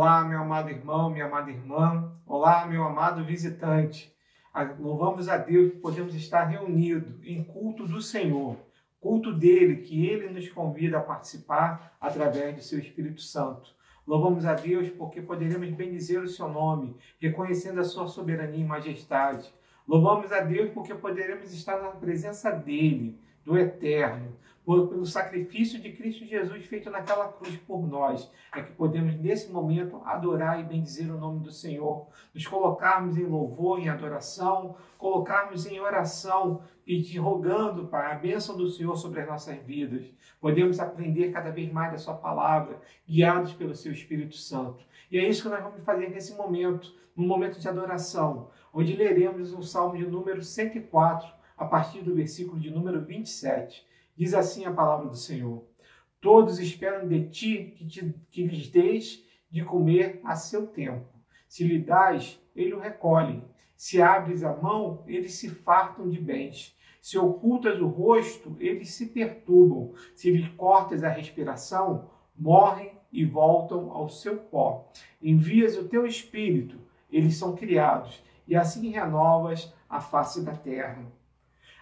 Olá, meu amado irmão, minha amada irmã. Olá, meu amado visitante. Louvamos a Deus que podemos estar reunidos em culto do Senhor, culto dele, que ele nos convida a participar através do seu Espírito Santo. Louvamos a Deus porque poderemos bendizer o seu nome, reconhecendo a sua soberania e majestade. Louvamos a Deus porque poderemos estar na presença dele, do Eterno, pelo sacrifício de Cristo Jesus feito naquela cruz por nós, é que podemos nesse momento adorar e bendizer o nome do Senhor, nos colocarmos em louvor, em adoração, colocarmos em oração, rogando, Pai, a bênção do Senhor sobre as nossas vidas. Podemos aprender cada vez mais da sua palavra, guiados pelo seu Espírito Santo. E é isso que nós vamos fazer nesse momento, num momento de adoração, onde leremos o Salmo de número 104, a partir do versículo de número 27. Diz assim a palavra do Senhor: todos esperam de ti que lhes deis de comer a seu tempo. Se lhe dás, ele o recolhe. Se abres a mão, eles se fartam de bens. Se ocultas o rosto, eles se perturbam. Se lhe cortas a respiração, morrem e voltam ao seu pó. Envias o teu espírito, eles são criados, e assim renovas a face da terra.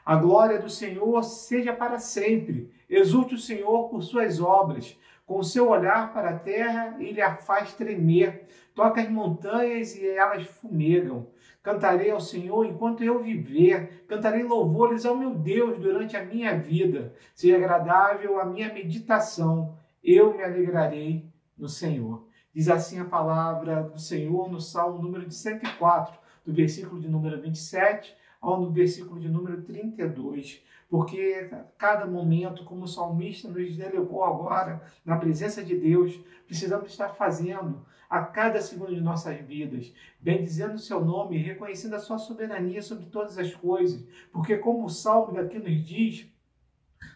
A glória do Senhor seja para sempre. Exulte o Senhor por suas obras. Com o seu olhar para a terra, ele a faz tremer. Toca as montanhas e elas fumegam. Cantarei ao Senhor enquanto eu viver. Cantarei louvores ao meu Deus durante a minha vida. Seja agradável a minha meditação. Eu me alegrarei no Senhor. Diz assim a palavra do Senhor no Salmo número 104, do versículo de número 27 ao versículo de número 32, porque a cada momento, como o salmista nos delegou agora, na presença de Deus, precisamos estar fazendo a cada segundo de nossas vidas, bendizendo o seu nome, reconhecendo a sua soberania sobre todas as coisas, porque como o salmo daqui nos diz,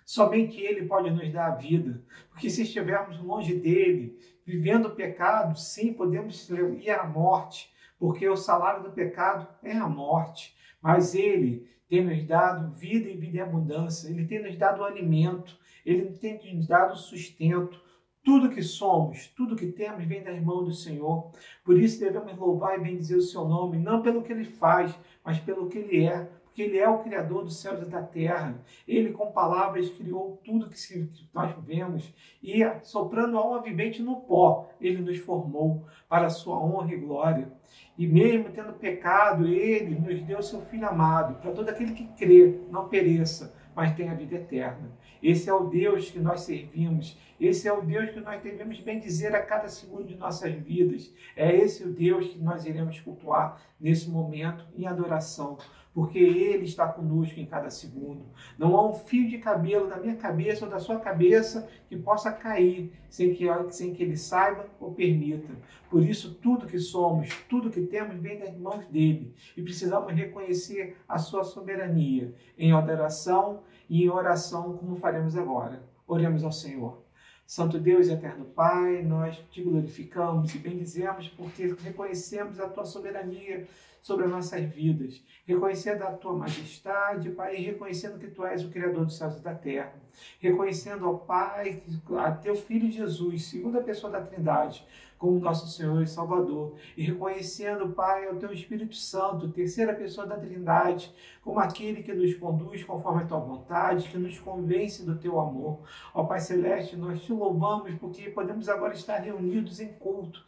somente ele pode nos dar a vida, porque se estivermos longe dele, vivendo o pecado, sim, podemos ir à morte, porque o salário do pecado é a morte. Mas ele tem nos dado vida e vida em abundância, ele tem nos dado alimento, ele tem nos dado sustento. Tudo que somos, tudo que temos vem das mãos do Senhor. Por isso devemos louvar e bendizer o seu nome, não pelo que ele faz, mas pelo que ele é. Porque ele é o Criador dos céus e da terra. Ele, com palavras, criou tudo que nós vemos. E, soprando alma vivente no pó, ele nos formou para a sua honra e glória. E mesmo tendo pecado, ele nos deu seu Filho amado, para todo aquele que crê, não pereça, mas tenha vida eterna. Esse é o Deus que nós servimos. Esse é o Deus que nós devemos bendizer a cada segundo de nossas vidas. É esse o Deus que nós iremos cultuar nesse momento em adoração, porque ele está conosco em cada segundo. Não há um fio de cabelo da minha cabeça ou da sua cabeça que possa cair sem que ele saiba ou permita. Por isso, tudo que somos, tudo que temos vem das mãos dele. E precisamos reconhecer a sua soberania em adoração e em oração, como faremos agora. Oremos ao Senhor. Santo Deus e eterno Pai, nós te glorificamos e bendizemos porque reconhecemos a tua soberania sobre as nossas vidas, reconhecendo a tua majestade, Pai, e reconhecendo que tu és o Criador dos céus e da terra, reconhecendo, ó Pai, a teu Filho Jesus, segunda pessoa da Trindade, como nosso Senhor e Salvador, e reconhecendo, Pai, o teu Espírito Santo, terceira pessoa da Trindade, como aquele que nos conduz conforme a tua vontade, que nos convence do teu amor. Ó Pai Celeste, nós te louvamos porque podemos agora estar reunidos em culto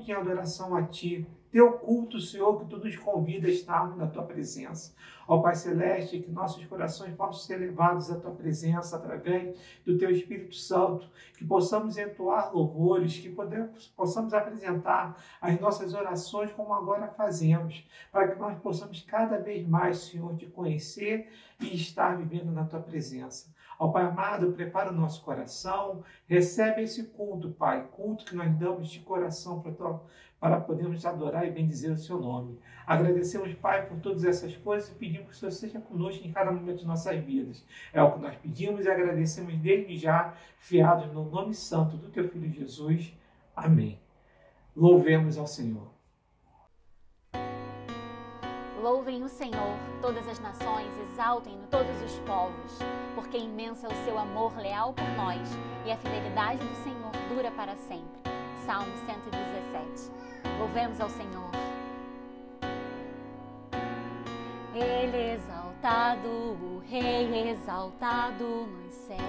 em adoração a ti. Teu culto, Senhor, que tu nos convida a estarmos na tua presença. Ó Pai Celeste, que nossos corações possam ser levados à tua presença através do teu Espírito Santo, que possamos entoar louvores, que possamos apresentar as nossas orações como agora fazemos, para que nós possamos cada vez mais, Senhor, te conhecer e estar vivendo na tua presença. Ó Pai amado, prepara o nosso coração, recebe esse culto, Pai, culto que nós damos de coração para podermos adorar e bendizer o seu nome. Agradecemos, Pai, por todas essas coisas e pedimos que o Senhor seja conosco em cada momento de nossas vidas. É o que nós pedimos e agradecemos desde já, fiados no nome santo do teu Filho Jesus. Amém. Louvemos ao Senhor. Louvem o Senhor, todas as nações, exaltem-no todos os povos, porque imenso é o seu amor leal por nós, e a fidelidade do Senhor dura para sempre. Salmo 117. Louvemos ao Senhor. Ele exaltado, o Rei exaltado nos céus.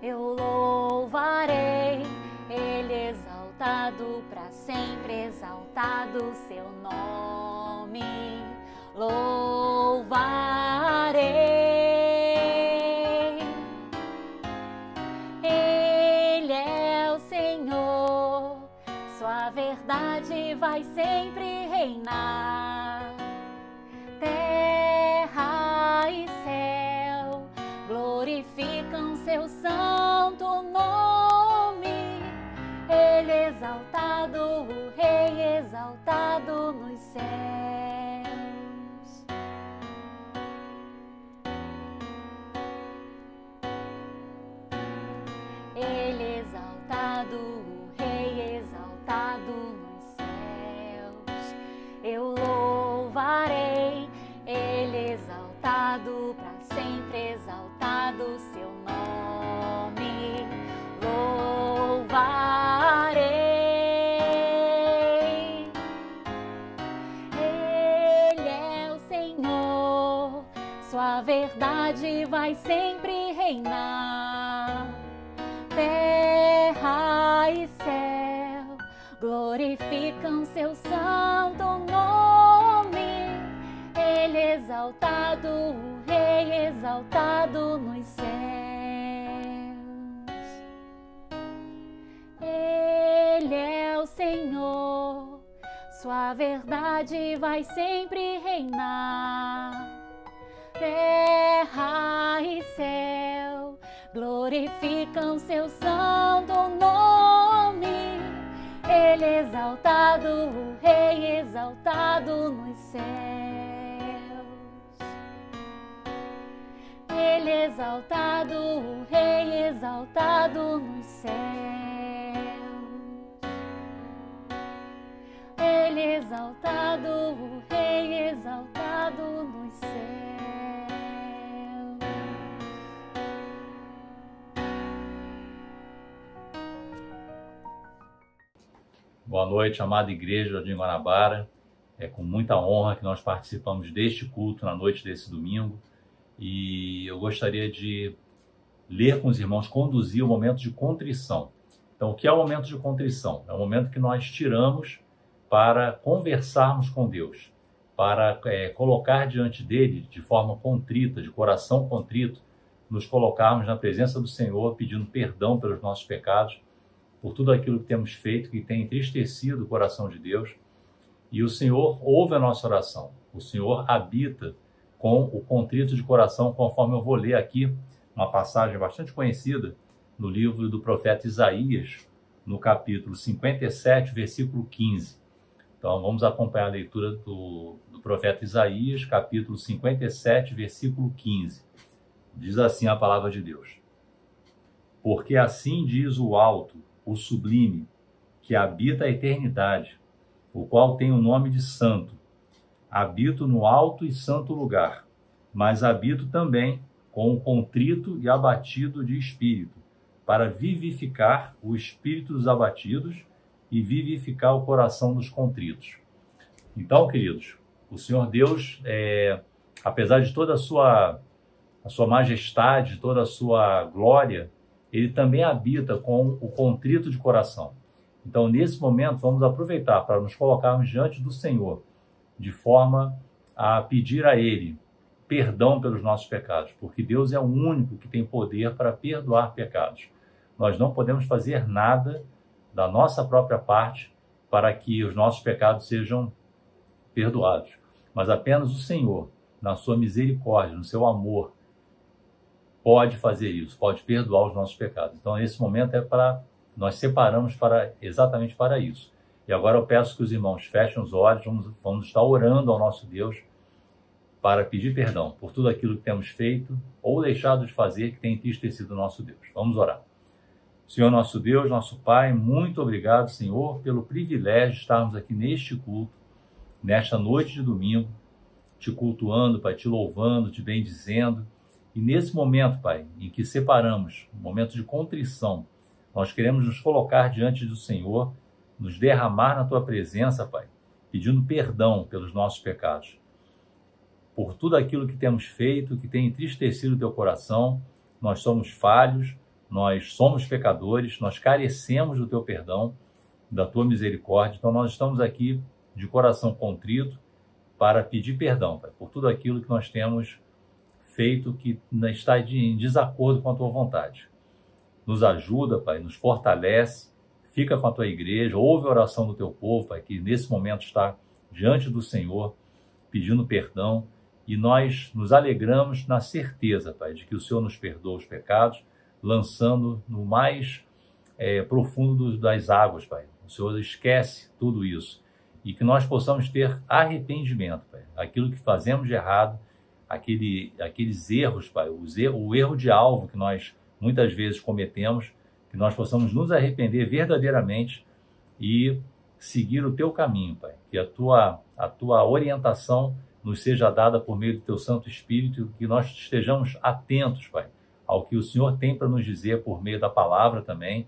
Eu louvarei, Ele exaltado, para sempre exaltado seu nome. Louvarei. Ele é o Senhor, sua verdade vai sempre reinar. Terra e céu glorificam seu santo nome. Ele exaltado, o Rei exaltado nos céus. Ele exaltado, o Rei exaltado nos céus. Eu louvarei, Ele exaltado, para sempre exaltado seu nome. Louvarei. Ele é o Senhor, sua verdade vai sempre reinar. Terra e céu glorificam seu santo nome. Ele exaltado, o Rei exaltado nos céus. Ele é o Senhor, sua verdade vai sempre reinar. Terra e céu glorificam seu santo nome. Ele exaltado, o Rei exaltado nos céus. Ele exaltado, o Rei exaltado nos céus. Ele exaltado, o Rei exaltado nos céus. Boa noite, amada Igreja de Guanabara. É com muita honra que nós participamos deste culto na noite desse domingo. E eu gostaria de ler com os irmãos, conduzir o momento de contrição. Então, o que é o momento de contrição? É o momento que nós tiramos para conversarmos com Deus, para colocar diante dele de forma contrita, de coração contrito, nos colocarmos na presença do Senhor, pedindo perdão pelos nossos pecados, por tudo aquilo que temos feito, que tem entristecido o coração de Deus. E o Senhor ouve a nossa oração. O Senhor habita com o contrito de coração, conforme eu vou ler aqui uma passagem bastante conhecida no livro do profeta Isaías, no capítulo 57, versículo 15. Então vamos acompanhar a leitura do profeta Isaías, capítulo 57, versículo 15. Diz assim a palavra de Deus: Porque assim diz o alto, o sublime, que habita a eternidade, o qual tem o nome de santo. Habito no alto e santo lugar, mas habito também com o contrito e abatido de espírito, para vivificar o espírito dos abatidos e vivificar o coração dos contritos. Então, queridos, o Senhor Deus, apesar de toda a sua majestade, toda a sua glória, ele também habita com o contrito de coração. Então, nesse momento, vamos aproveitar para nos colocarmos diante do Senhor, de forma a pedir a Ele perdão pelos nossos pecados, porque Deus é o único que tem poder para perdoar pecados. Nós não podemos fazer nada da nossa própria parte para que os nossos pecados sejam perdoados, mas apenas o Senhor, na sua misericórdia, no seu amor, pode fazer isso, pode perdoar os nossos pecados. Então, esse momento nós separamos exatamente para isso. E agora eu peço que os irmãos fechem os olhos, vamos estar orando ao nosso Deus para pedir perdão por tudo aquilo que temos feito ou deixado de fazer que tem entristecido o nosso Deus. Vamos orar. Senhor nosso Deus, nosso Pai, muito obrigado, Senhor, pelo privilégio de estarmos aqui neste culto, nesta noite de domingo, te cultuando, Pai, te louvando, te bendizendo. E nesse momento, Pai, em que separamos, um momento de contrição, Nós queremos nos colocar diante do Senhor, nos derramar na Tua presença, Pai, pedindo perdão pelos nossos pecados, por tudo aquilo que temos feito, que tem entristecido o Teu coração. Nós somos falhos, nós somos pecadores, nós carecemos do Teu perdão, da Tua misericórdia. Então nós estamos aqui de coração contrito para pedir perdão, Pai, por tudo aquilo que nós temos feito que está em desacordo com a Tua vontade. Nos ajuda, Pai, nos fortalece, fica com a Tua igreja, ouve a oração do Teu povo, Pai, que nesse momento está diante do Senhor, pedindo perdão, e nós nos alegramos na certeza, Pai, de que o Senhor nos perdoa os pecados, lançando no mais profundo das águas, Pai. O Senhor esquece tudo isso, e que nós possamos ter arrependimento, Pai, aquilo que fazemos de errado, aqueles erros, Pai, o erro de alvo que nós muitas vezes cometemos, que nós possamos nos arrepender verdadeiramente e seguir o Teu caminho, Pai. Que a tua orientação nos seja dada por meio do Teu Santo Espírito, que nós estejamos atentos, Pai, ao que o Senhor tem para nos dizer por meio da palavra também,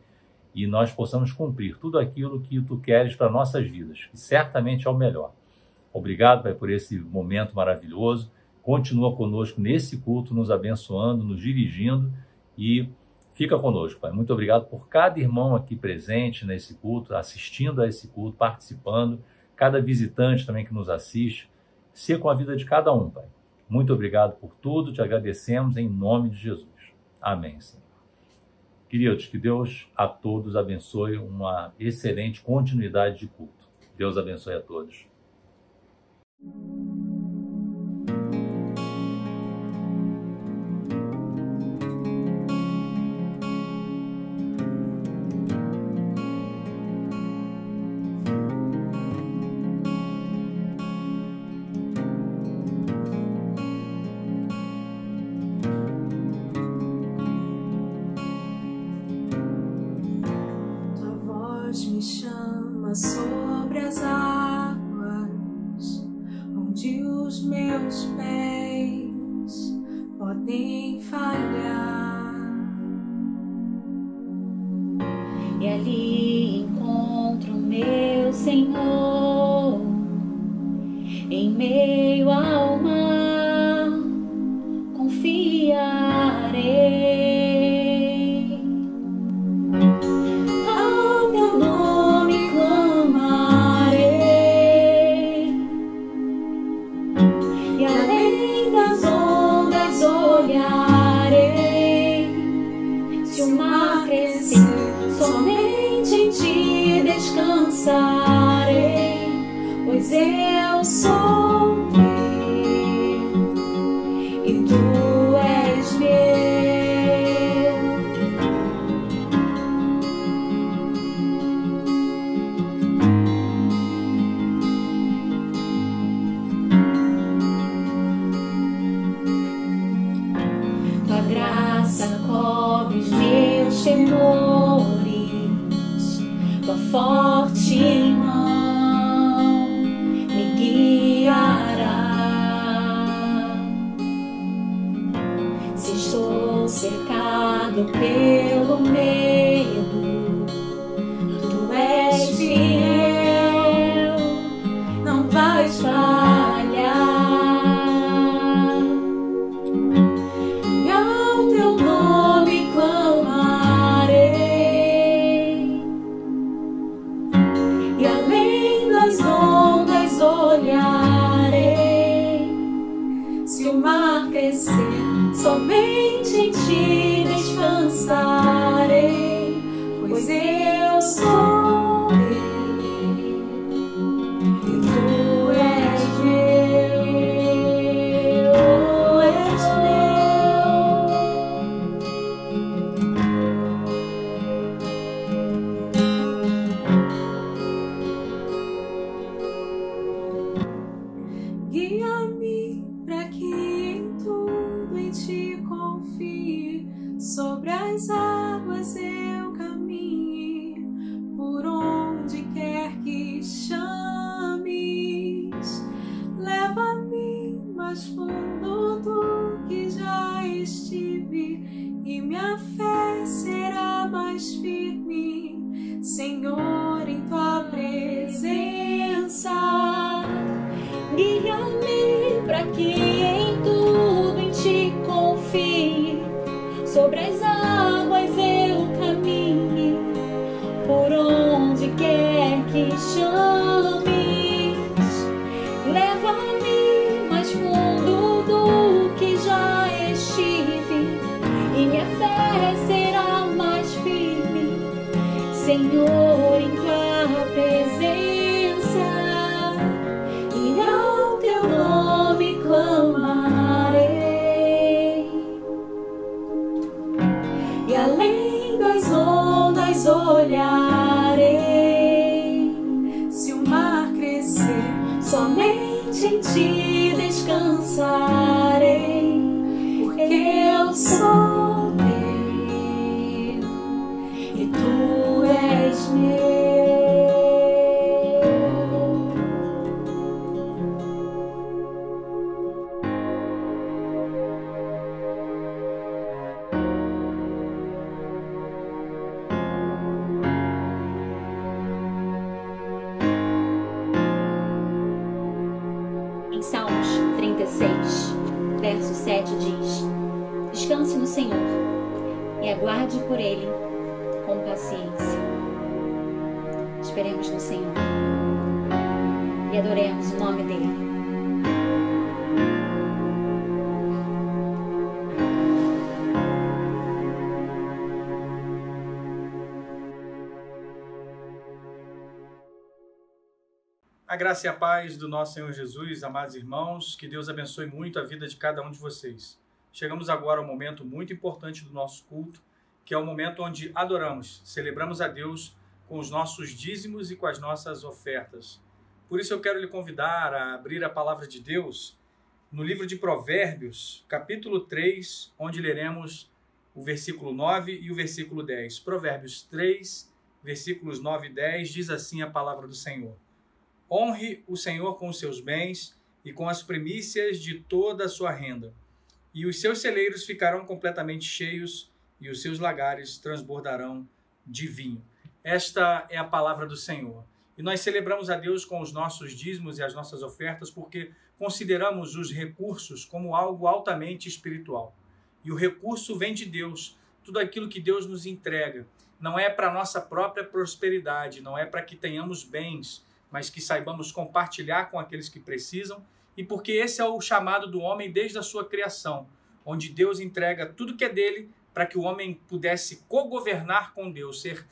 e nós possamos cumprir tudo aquilo que Tu queres para nossas vidas, que certamente é o melhor. Obrigado, Pai, por esse momento maravilhoso. Continua conosco nesse culto, nos abençoando, nos dirigindo, e fica conosco, Pai. Muito obrigado por cada irmão aqui presente nesse culto, assistindo a esse culto, participando, cada visitante também que nos assiste. Ser com a vida de cada um, Pai. Muito obrigado por tudo, te agradecemos em nome de Jesus. Amém, Senhor. Queridos, que Deus a todos abençoe, uma excelente continuidade de culto. Deus abençoe a todos. Me chama sobre as águas, onde os meus pés podem falhar, e ali encontro meu Senhor, em meio ao mar, confiarei. Descansarei, pois eu sou teu e tu és meu. Tua graça cobre os meus temores, Tua forte mão me guiará. Se estou cercado pelo medo, Tu és fiel, não vais falhar. E ao Teu nome clamarei, e além das ondas olharei. Se o mar crescer, somente em Ti descansarei, pois eu sou teu e Tu és meu, és meu. Guia-me para que em tudo em Ti confie, sobre as águas eu caminhe, por onde quer que chames. Leva-me mais fundo do que já estive, e minha fé será mais firme. Guia-me para que em tudo em ti confie. Sobre as águas eu caminhe, por onde quer que chames. Leva-me mais fundo do que já estive, e minha fé será mais firme, Senhor, em tua presença, e ao teu nome clamarei. E além das ondas olharei, se o mar crescer, somente em ti descansarei, porque eu sou teu e tu és meu. Em Salmos 36, verso 7 diz: descanse no Senhor e aguarde por Ele com paciência. Esperemos no Senhor e adoremos o nome dEle. A graça e a paz do nosso Senhor Jesus, amados irmãos, que Deus abençoe muito a vida de cada um de vocês. Chegamos agora ao momento muito importante do nosso culto, que é o momento onde adoramos, celebramos a Deus com os nossos dízimos e com as nossas ofertas. Por isso eu quero lhe convidar a abrir a palavra de Deus no livro de Provérbios, capítulo 3, onde leremos o versículo 9 e o versículo 10. Provérbios 3, versículos 9 e 10, diz assim a palavra do Senhor: honre o Senhor com os seus bens e com as primícias de toda a sua renda, e os seus celeiros ficarão completamente cheios e os seus lagares transbordarão de vinho. Esta é a palavra do Senhor. E nós celebramos a Deus com os nossos dízimos e as nossas ofertas porque consideramos os recursos como algo altamente espiritual. E o recurso vem de Deus. Tudo aquilo que Deus nos entrega não é para a nossa própria prosperidade, não é para que tenhamos bens, mas que saibamos compartilhar com aqueles que precisam, e porque esse é o chamado do homem desde a sua criação, onde Deus entrega tudo que é dele para que o homem pudesse cogovernar com Deus, ser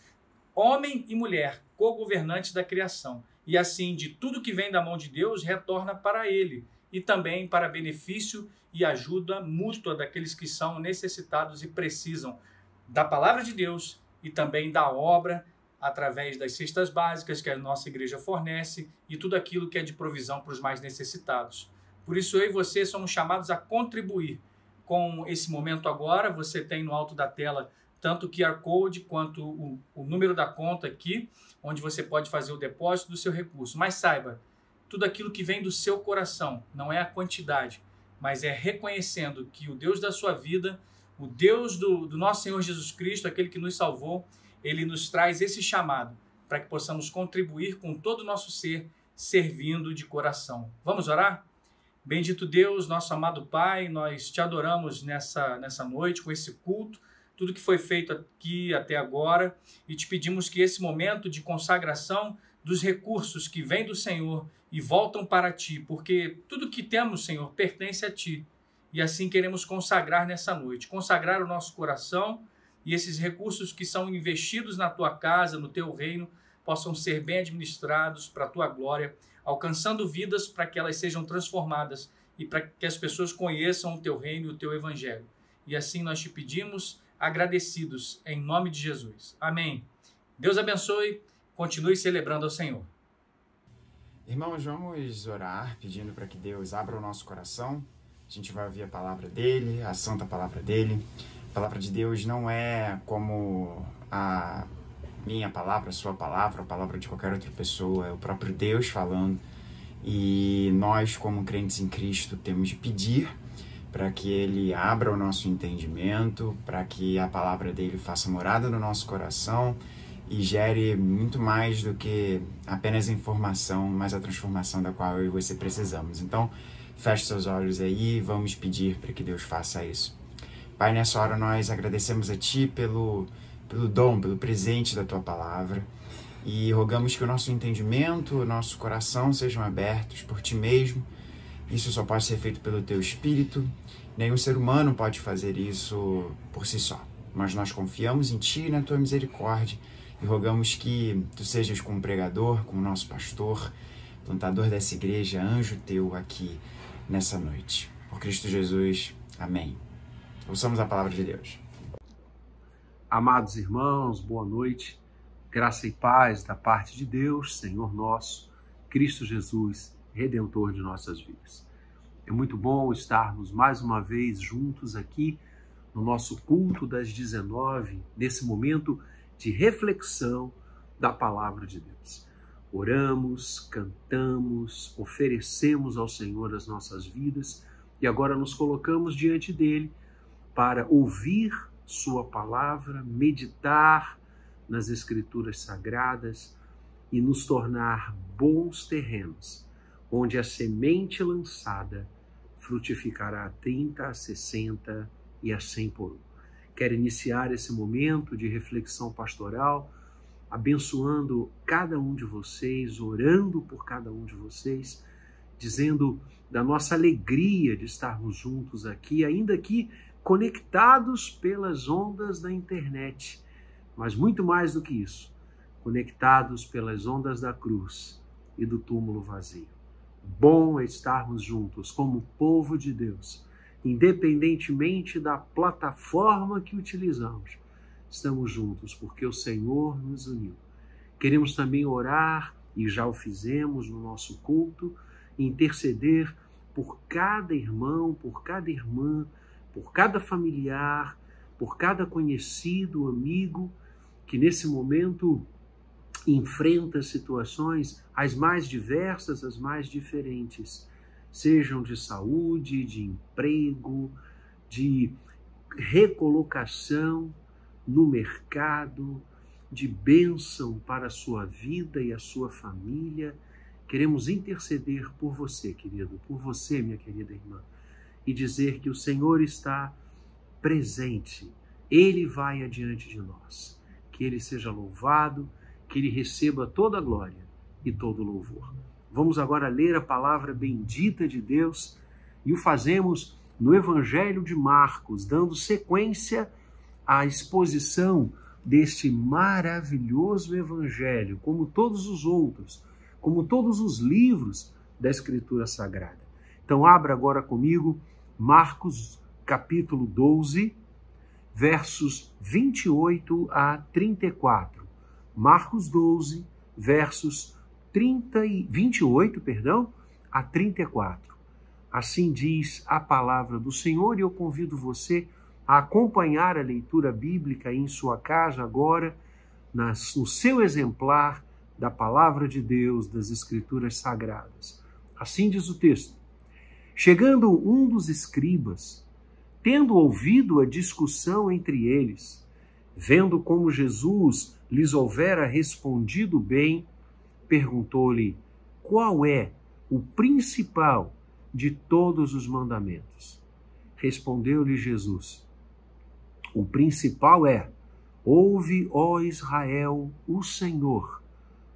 homem e mulher, cogovernantes da criação. E assim, de tudo que vem da mão de Deus, retorna para ele, e também para benefício e ajuda mútua daqueles que são necessitados e precisam da palavra de Deus e também da obra, através das cestas básicas que a nossa igreja fornece e tudo aquilo que é de provisão para os mais necessitados. Por isso eu e você somos chamados a contribuir com esse momento agora. Você tem no alto da tela tanto o QR Code quanto o número da conta aqui, onde você pode fazer o depósito do seu recurso. Mas saiba, tudo aquilo que vem do seu coração, não é a quantidade, mas é reconhecendo que o Deus da sua vida, o Deus do nosso Senhor Jesus Cristo, aquele que nos salvou, ele nos traz esse chamado para que possamos contribuir com todo o nosso ser, servindo de coração. Vamos orar? Bendito Deus, nosso amado Pai, nós te adoramos nessa noite, com esse culto, tudo que foi feito aqui até agora, e te pedimos que esse momento de consagração dos recursos que vêm do Senhor e voltam para ti, porque tudo que temos, Senhor, pertence a ti. E assim queremos consagrar nessa noite, consagrar o nosso coração, e esses recursos que são investidos na tua casa, no teu reino, possam ser bem administrados para a tua glória, alcançando vidas para que elas sejam transformadas e para que as pessoas conheçam o teu reino e o teu evangelho. E assim nós te pedimos, agradecidos, em nome de Jesus. Amém. Deus abençoe, continue celebrando ao Senhor. Irmãos, vamos orar pedindo para que Deus abra o nosso coração. A gente vai ouvir a palavra dele, a santa palavra dele. A palavra de Deus não é como a minha palavra, a sua palavra, a palavra de qualquer outra pessoa, é o próprio Deus falando. E nós, como crentes em Cristo, temos de pedir para que ele abra o nosso entendimento, para que a palavra dele faça morada no nosso coração e gere muito mais do que apenas informação, mas a transformação da qual eu e você precisamos. Então, feche seus olhos aí e vamos pedir para que Deus faça isso. Pai, nessa hora nós agradecemos a Ti pelo dom, pelo presente da Tua Palavra e rogamos que o nosso entendimento, o nosso coração sejam abertos por Ti mesmo. Isso só pode ser feito pelo Teu Espírito. Nenhum ser humano pode fazer isso por si só. Mas nós confiamos em Ti e na Tua misericórdia e rogamos que Tu sejas como pregador, como nosso pastor, plantador dessa igreja, anjo Teu aqui nessa noite. Por Cristo Jesus. Amém. Ouçamos a palavra de Deus. Amados irmãos, boa noite. Graça e paz da parte de Deus, Senhor nosso, Cristo Jesus, Redentor de nossas vidas. É muito bom estarmos mais uma vez juntos aqui no nosso culto das 19, nesse momento de reflexão da palavra de Deus. Oramos, cantamos, oferecemos ao Senhor as nossas vidas e agora nos colocamos diante dele para ouvir sua palavra, meditar nas Escrituras Sagradas e nos tornar bons terrenos, onde a semente lançada frutificará a 30, a 60 e a 100 por um. Quero iniciar esse momento de reflexão pastoral, abençoando cada um de vocês, orando por cada um de vocês, dizendo da nossa alegria de estarmos juntos aqui, ainda que conectados pelas ondas da internet, mas muito mais do que isso, conectados pelas ondas da cruz e do túmulo vazio. Bom é estarmos juntos como povo de Deus, independentemente da plataforma que utilizamos. Estamos juntos porque o Senhor nos uniu. Queremos também orar, e já o fizemos no nosso culto, interceder por cada irmão, por cada irmã, por cada familiar, por cada conhecido, amigo, que nesse momento enfrenta situações as mais diversas, as mais diferentes, sejam de saúde, de emprego, de recolocação no mercado, de bênção para a sua vida e a sua família. Queremos interceder por você, querido, por você, minha querida irmã, e dizer que o Senhor está presente, Ele vai adiante de nós, que Ele seja louvado, que Ele receba toda a glória e todo o louvor. Vamos agora ler a palavra bendita de Deus e o fazemos no Evangelho de Marcos, dando sequência à exposição deste maravilhoso Evangelho, como todos os outros, como todos os livros da Escritura Sagrada. Então abra agora comigo Marcos capítulo 12, versos 28 a 34. Marcos 12, versos 28 a 34. Assim diz a palavra do Senhor e eu convido você a acompanhar a leitura bíblica em sua casa agora, no seu exemplar da palavra de Deus, das Escrituras Sagradas. Assim diz o texto. Chegando um dos escribas, tendo ouvido a discussão entre eles, vendo como Jesus lhes houvera respondido bem, perguntou-lhe qual é o principal de todos os mandamentos. Respondeu-lhe Jesus, o principal é, ouve, ó Israel, o Senhor,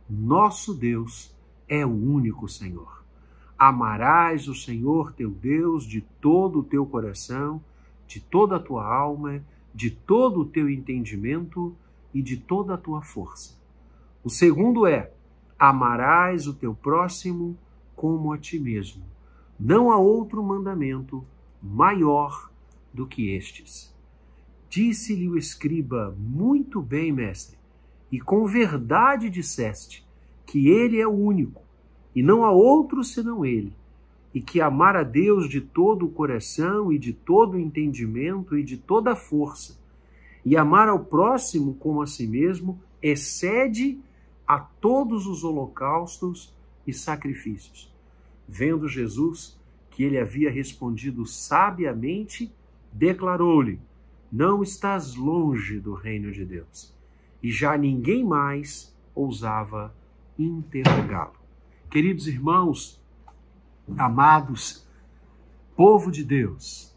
nosso Deus é o único Senhor. Amarás o Senhor teu Deus de todo o teu coração, de toda a tua alma, de todo o teu entendimento e de toda a tua força. O segundo é, amarás o teu próximo como a ti mesmo. Não há outro mandamento maior do que estes. Disse-lhe o escriba, muito bem, mestre, e com verdade disseste que ele é o único, e não há outro senão ele, e que amar a Deus de todo o coração e de todo o entendimento e de toda a força, e amar ao próximo como a si mesmo, excede a todos os holocaustos e sacrifícios. Vendo Jesus que ele havia respondido sabiamente, declarou-lhe, não estás longe do reino de Deus. e já ninguém mais ousava interrogá-lo. Queridos irmãos, amados, povo de Deus,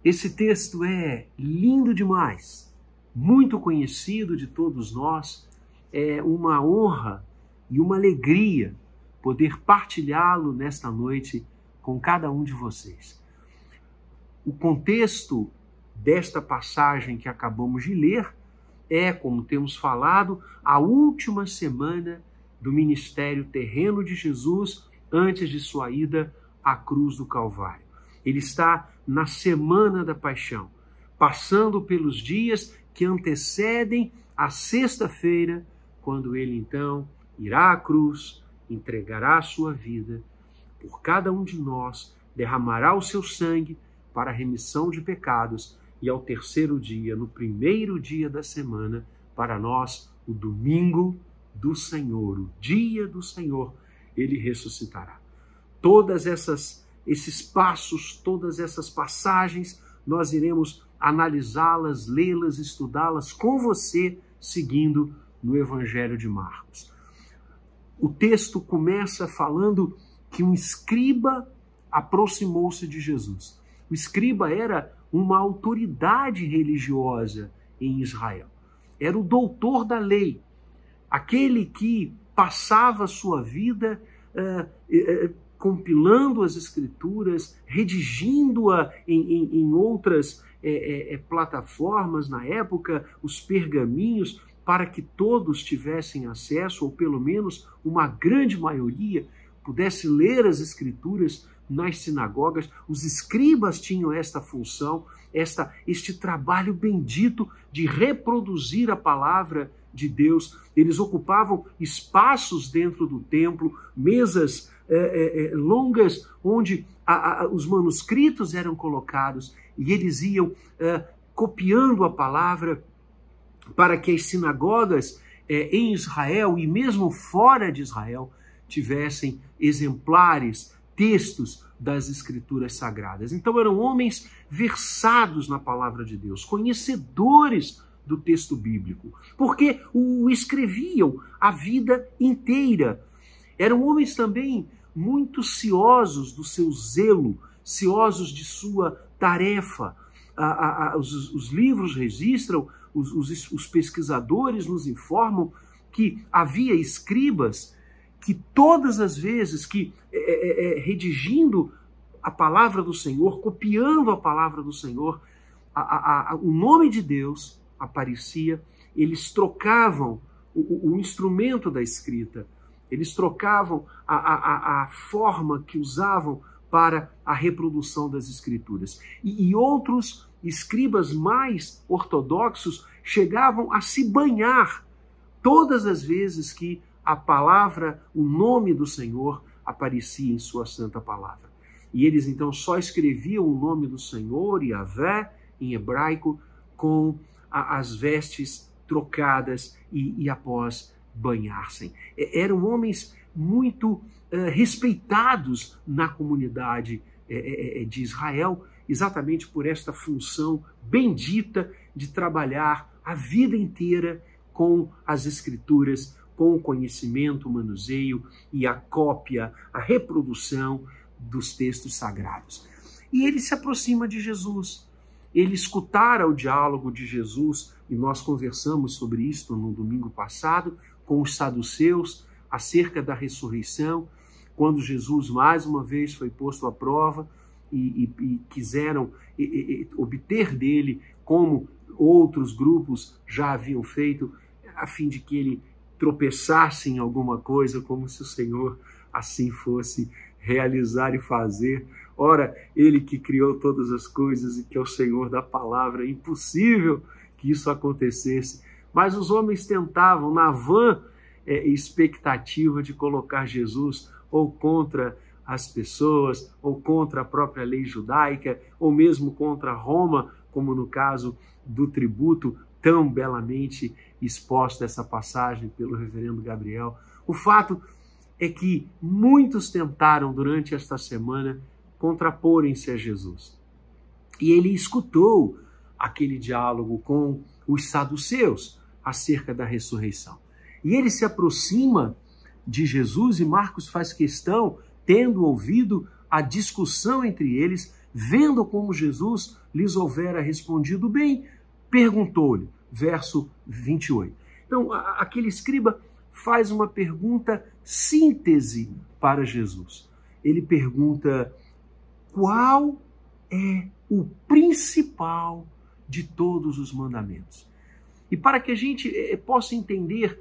esse texto é lindo demais, muito conhecido de todos nós. É uma honra e uma alegria poder partilhá-lo nesta noite com cada um de vocês. O contexto desta passagem que acabamos de ler é, como temos falado, a última semana do ministério terreno de Jesus antes de sua ida à cruz do Calvário. Ele está na semana da paixão, passando pelos dias que antecedem a sexta-feira, quando ele então irá à cruz, entregará a sua vida por cada um de nós, derramará o seu sangue para a remissão de pecados e ao terceiro dia, no primeiro dia da semana, para nós, o domingo do Senhor, o dia do Senhor, ele ressuscitará. Todas esses passos, todas essas passagens, nós iremos analisá-las, lê-las, estudá-las com você, seguindo no Evangelho de Marcos. O texto começa falando que um escriba aproximou-se de Jesus. O escriba era uma autoridade religiosa em Israel. Era o doutor da lei, aquele que passava a sua vida compilando as Escrituras, redigindo-a em outras plataformas na época, os pergaminhos, para que todos tivessem acesso, ou pelo menos uma grande maioria pudesse ler as Escrituras nas sinagogas. Os escribas tinham esta função, este trabalho bendito de reproduzir a palavra de Deus. Eles ocupavam espaços dentro do templo, mesas longas onde os manuscritos eram colocados, e eles iam copiando a palavra para que as sinagogas em Israel e mesmo fora de Israel tivessem exemplares, textos das Escrituras Sagradas. Então eram homens versados na palavra de Deus, conhecedores do texto bíblico, porque o escreviam a vida inteira. Eram homens também muito ciosos do seu zelo, ciosos de sua tarefa. Os livros registram, os pesquisadores nos informam que havia escribas que todas as vezes que, redigindo a palavra do Senhor, copiando a palavra do Senhor, o nome de Deus aparecia, eles trocavam o instrumento da escrita, eles trocavam a forma que usavam para a reprodução das Escrituras. E outros escribas mais ortodoxos chegavam a se banhar todas as vezes que a palavra, o nome do Senhor aparecia em sua santa palavra. E eles então só escreviam o nome do Senhor, Yahvé, em hebraico, com as vestes trocadas e após banhar-se. Eram homens muito respeitados na comunidade de Israel, exatamente por esta função bendita de trabalhar a vida inteira com as Escrituras, com o conhecimento, o manuseio e a cópia, a reprodução dos textos sagrados. E ele se aproxima de Jesus. Ele escutara o diálogo de Jesus, e nós conversamos sobre isso no domingo passado, com os saduceus, acerca da ressurreição, quando Jesus mais uma vez foi posto à prova e quiseram obter dele, como outros grupos já haviam feito, a fim de que ele tropeçasse em alguma coisa, como se o Senhor assim fosse realizar e fazer. Ora, ele que criou todas as coisas e que é o Senhor da palavra, é impossível que isso acontecesse. Mas os homens tentavam, na vã expectativa de colocar Jesus ou contra as pessoas, ou contra a própria lei judaica, ou mesmo contra Roma, como no caso do tributo, tão belamente exposta essa passagem pelo reverendo Gabriel. O fato é que muitos tentaram durante esta semana contraporem-se a Jesus. E ele escutou aquele diálogo com os saduceus, acerca da ressurreição. E ele se aproxima de Jesus e Marcos faz questão, tendo ouvido a discussão entre eles, vendo como Jesus lhes houvera respondido bem, perguntou-lhe, verso 28. Então, aquele escriba faz uma pergunta síntese para Jesus. Ele pergunta: qual é o principal de todos os mandamentos? E para que a gente possa entender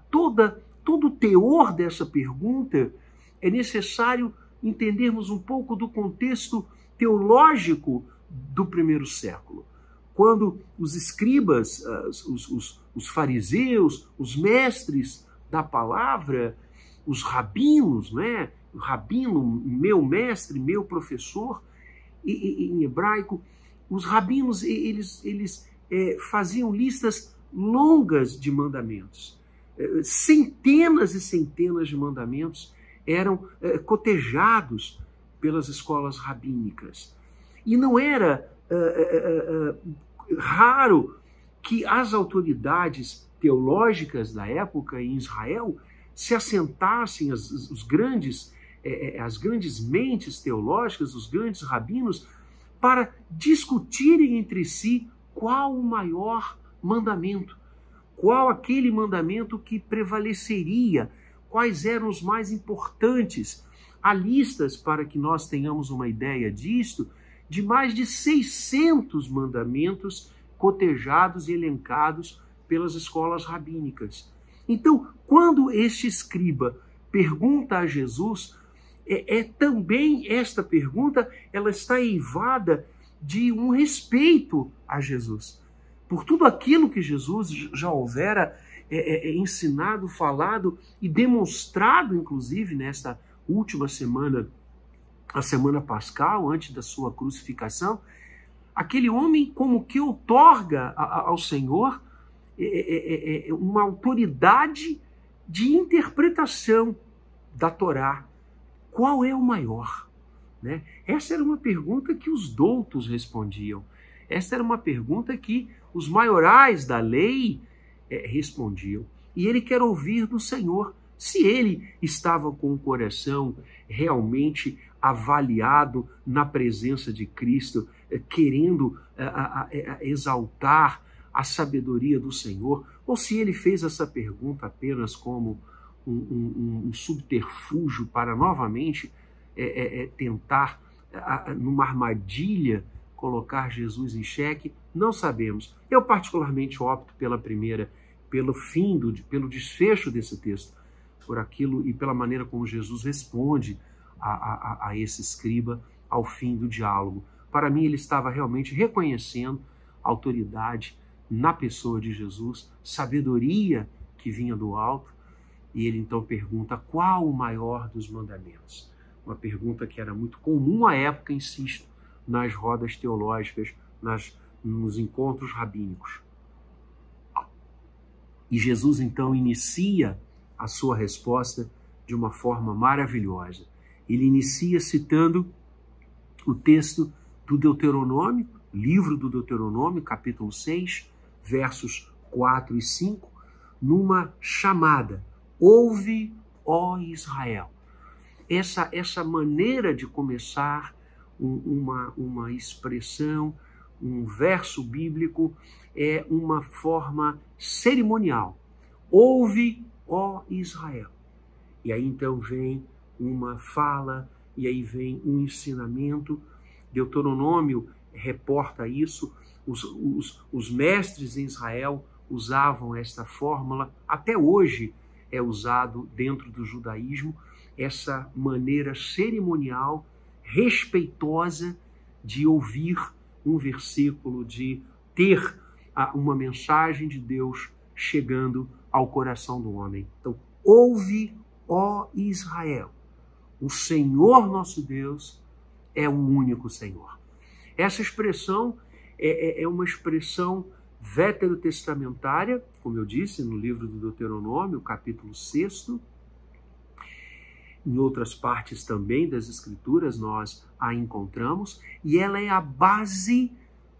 todo o teor dessa pergunta, é necessário entendermos um pouco do contexto teológico do primeiro século. Quando os escribas, os fariseus, os mestres da palavra, os rabinos, né? O rabino, meu mestre, meu professor, em hebraico, os rabinos, eles faziam listas longas de mandamentos. Centenas e centenas de mandamentos eram cotejados pelas escolas rabínicas. E não era raro que as autoridades teológicas da época em Israel se assentassem, as grandes mentes teológicas, os grandes rabinos, para discutirem entre si qual o maior mandamento, qual aquele mandamento que prevaleceria, quais eram os mais importantes. Há listas, para que nós tenhamos uma ideia disto, de mais de 600 mandamentos cotejados e elencados pelas escolas rabínicas. Então, quando este escriba pergunta a Jesus, também esta pergunta ela está eivada de um respeito a Jesus. Por tudo aquilo que Jesus já houvera ensinado, falado e demonstrado, inclusive, nesta última semana, a semana pascal, antes da sua crucificação, aquele homem como que outorga ao Senhor uma autoridade de interpretação da Torá. Qual é o maior? Né? Essa era uma pergunta que os doutos respondiam. Essa era uma pergunta que os maiorais da lei respondiam. E ele quer ouvir do Senhor se ele estava com o coração realmente avaliado na presença de Cristo, querendo exaltar a sabedoria do Senhor, ou se ele fez essa pergunta apenas como um subterfúgio para novamente tentar, numa armadilha, colocar Jesus em xeque, não sabemos. Eu particularmente opto pela primeira, pelo desfecho desse texto, por aquilo e pela maneira como Jesus responde a esse escriba ao fim do diálogo. Para mim, ele estava realmente reconhecendo a autoridade na pessoa de Jesus, sabedoria que vinha do alto, e ele então pergunta qual o maior dos mandamentos. Uma pergunta que era muito comum à época, insisto, nas rodas teológicas, nos encontros rabínicos. E Jesus então inicia a sua resposta de uma forma maravilhosa. Ele inicia citando o texto do Deuteronômio, livro do Deuteronômio, capítulo 6, versos 4 e 5, numa chamada: ouve, ó Israel. Essa maneira de começar uma expressão, um verso bíblico, é uma forma cerimonial. Ouve, ó Israel. E aí então vem uma fala, e aí vem um ensinamento. Deuteronômio reporta isso. Os mestres em Israel usavam esta fórmula. Até hoje é usado dentro do judaísmo essa maneira cerimonial, respeitosa de ouvir um versículo, de ter uma mensagem de Deus chegando ao coração do homem. Então, ouve, ó Israel, o Senhor nosso Deus é o único Senhor. Essa expressão é uma expressão veterotestamentária, como eu disse, no livro do Deuteronômio, capítulo 6. Em outras partes também das Escrituras nós a encontramos, e ela é a base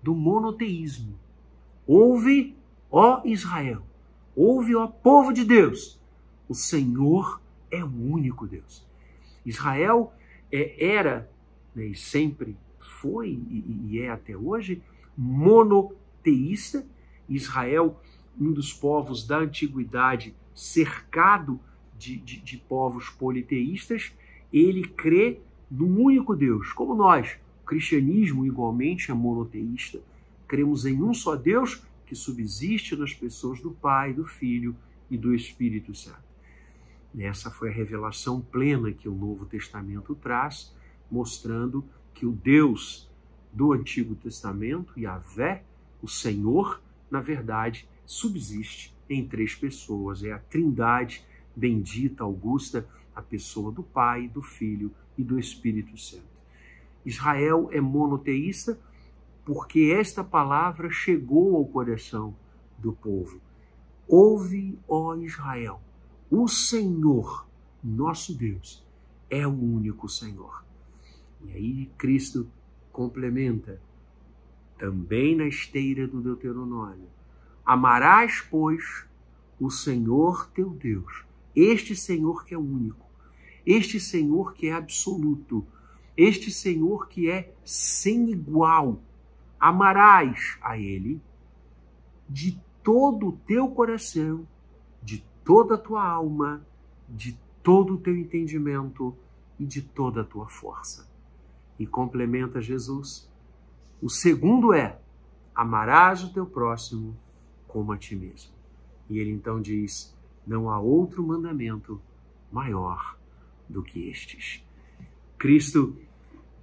do monoteísmo. Ouve, ó Israel, ouve, ó povo de Deus, o Senhor é o único Deus. Israel era, né, e sempre foi e é até hoje, monoteísta. Israel, um dos povos da antiguidade, cercado de povos politeístas, ele crê num único Deus, como nós. O cristianismo igualmente é monoteísta. Cremos em um só Deus que subsiste nas pessoas do Pai, do Filho e do Espírito Santo. Essa foi a revelação plena que o Novo Testamento traz, mostrando que o Deus do Antigo Testamento, Yahvé, o Senhor, na verdade, subsiste em três pessoas. É a Trindade bendita, augusta, a pessoa do Pai, do Filho e do Espírito Santo. Israel é monoteísta porque esta palavra chegou ao coração do povo. Ouve, ó Israel, o Senhor, nosso Deus, é o único Senhor. E aí Cristo complementa, também na esteira do Deuteronômio: amarás, pois, o Senhor teu Deus, este Senhor que é único, este Senhor que é absoluto, este Senhor que é sem igual. Amarás a Ele de todo o teu coração, de toda a tua alma, de todo o teu entendimento e de toda a tua força. E complementa Jesus: o segundo é: amarás o teu próximo como a ti mesmo. E ele então diz: não há outro mandamento maior do que estes. Cristo,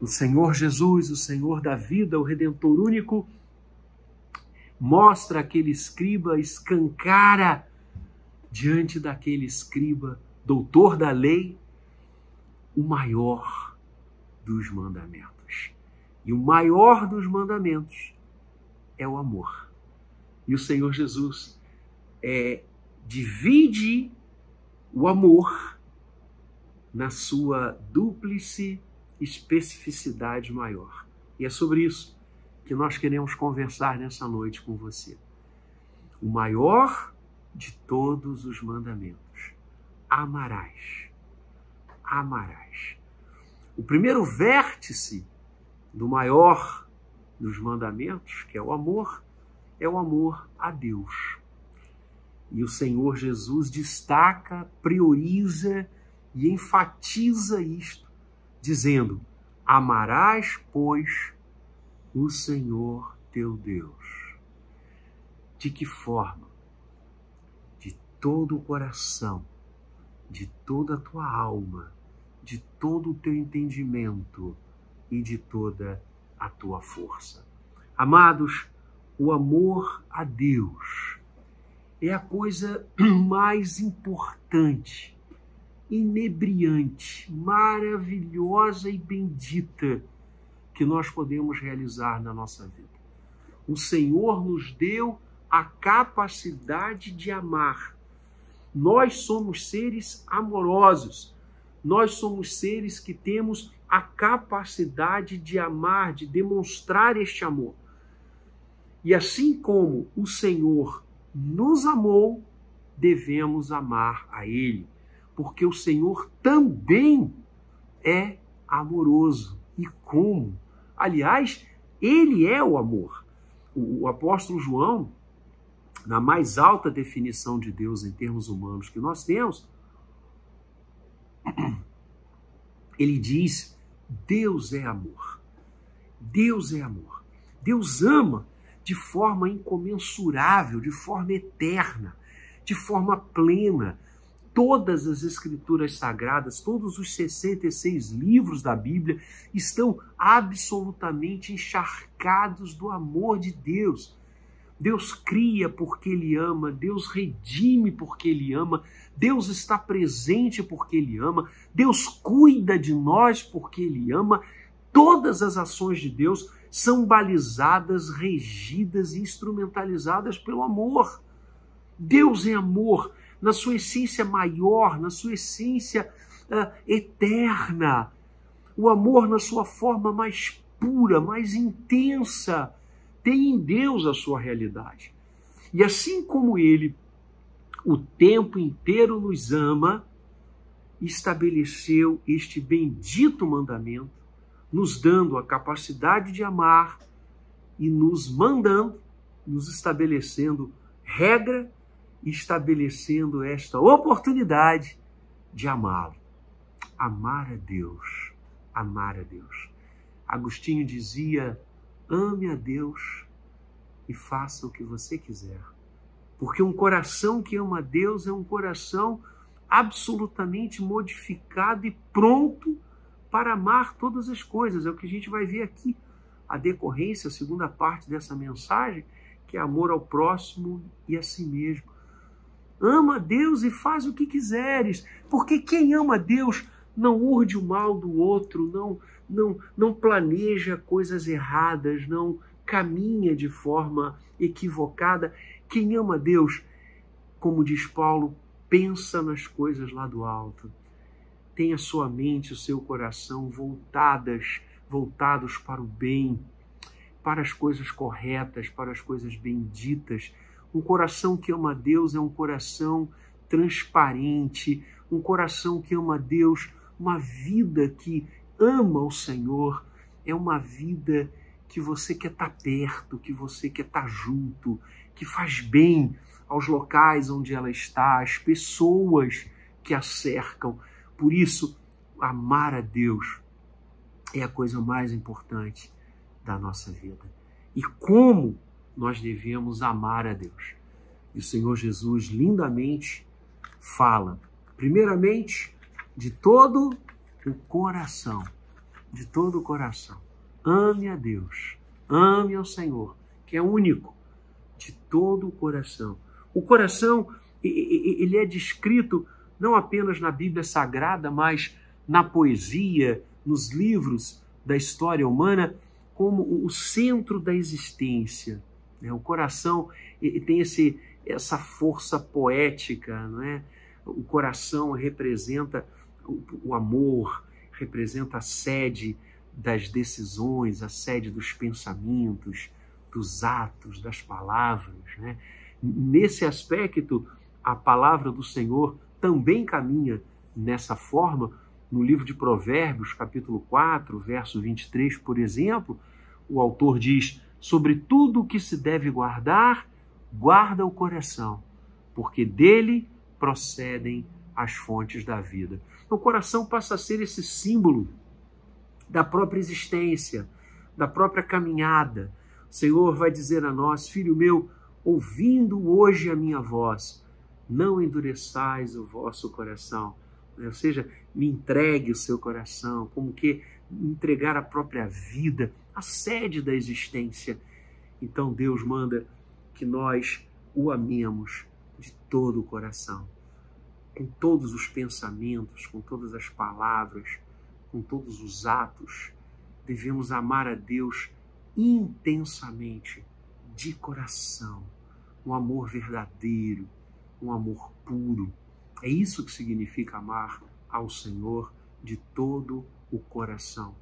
o Senhor Jesus, o Senhor da vida, o Redentor único, mostra aquele escriba, escancara diante daquele escriba, doutor da lei, o maior dos mandamentos. E o maior dos mandamentos é o amor. E o Senhor Jesus divide o amor na sua dúplice especificidade maior. E é sobre isso que nós queremos conversar nessa noite com você. O maior de todos os mandamentos: amarás. Amarás. O primeiro vértice do maior dos mandamentos, que é o amor a Deus. E o Senhor Jesus destaca, prioriza e enfatiza isto, dizendo: amarás, pois, o Senhor teu Deus. De que forma? De todo o coração, de toda a tua alma, de todo o teu entendimento e de toda a tua força. Amados, o amor a Deus é a coisa mais importante, inebriante, maravilhosa e bendita que nós podemos realizar na nossa vida. O Senhor nos deu a capacidade de amar. Nós somos seres amorosos. Nós somos seres que temos a capacidade de amar, de demonstrar este amor. E assim como o Senhor nos amou, devemos amar a Ele, porque o Senhor também é amoroso. E como? Aliás, Ele é o amor. O apóstolo João, na mais alta definição de Deus em termos humanos que nós temos, ele diz: Deus é amor. Deus é amor. Deus ama de forma incomensurável, de forma eterna, de forma plena. Todas as escrituras sagradas, todos os 66 livros da Bíblia estão absolutamente encharcados do amor de Deus. Deus cria porque Ele ama, Deus redime porque Ele ama, Deus está presente porque Ele ama, Deus cuida de nós porque Ele ama. Todas as ações de Deus são balizadas, regidas e instrumentalizadas pelo amor. Deus é amor na sua essência maior, na sua essência eterna. O amor na sua forma mais pura, mais intensa, tem em Deus a sua realidade. E assim como Ele o tempo inteiro nos ama, estabeleceu este bendito mandamento, nos dando a capacidade de amar e nos mandando, nos estabelecendo regra, estabelecendo esta oportunidade de amá-lo. Amar a Deus, amar a Deus. Agostinho dizia: ame a Deus e faça o que você quiser. Porque um coração que ama a Deus é um coração absolutamente modificado e pronto para amar todas as coisas. É o que a gente vai ver aqui. A decorrência, a segunda parte dessa mensagem, que é amor ao próximo e a si mesmo. Ama a Deus e faz o que quiseres, porque quem ama a Deus não urde o mal do outro, não planeja coisas erradas, não caminha de forma equivocada. Quem ama a Deus, como diz Paulo, pensa nas coisas lá do alto. Tem a sua mente, o seu coração voltados para o bem, para as coisas corretas, para as coisas benditas. Um coração que ama a Deus é um coração transparente, um coração que ama a Deus, uma vida que ama o Senhor, é uma vida que você quer estar perto, que você quer estar junto, que faz bem aos locais onde ela está, às pessoas que a cercam. Por isso, amar a Deus é a coisa mais importante da nossa vida. E como nós devemos amar a Deus? E o Senhor Jesus lindamente fala, primeiramente, de todo o coração, de todo o coração. Ame a Deus, ame ao Senhor, que é único, de todo o coração. O coração, ele é descrito não apenas na Bíblia Sagrada, mas na poesia, nos livros da história humana, como o centro da existência. O coração tem essa força poética, não é? O coração representa o amor, representa a sede das decisões, a sede dos pensamentos, dos atos, das palavras, né? Nesse aspecto, a palavra do Senhor também caminha nessa forma. No livro de Provérbios, capítulo 4, verso 23, por exemplo, o autor diz: sobre tudo o que se deve guardar, guarda o coração, porque dele procedem as fontes da vida. O coração passa a ser esse símbolo da própria existência, da própria caminhada. O Senhor vai dizer a nós: filho meu, ouvindo hoje a minha voz, não endureçais o vosso coração. Ou seja, me entregue o seu coração, como que entregar a própria vida, a sede da existência. Então Deus manda que nós o amemos de todo o coração, com todos os pensamentos, com todas as palavras, com todos os atos. Devemos amar a Deus intensamente, de coração, um amor verdadeiro, um amor puro. É isso que significa amar ao Senhor de todo o coração.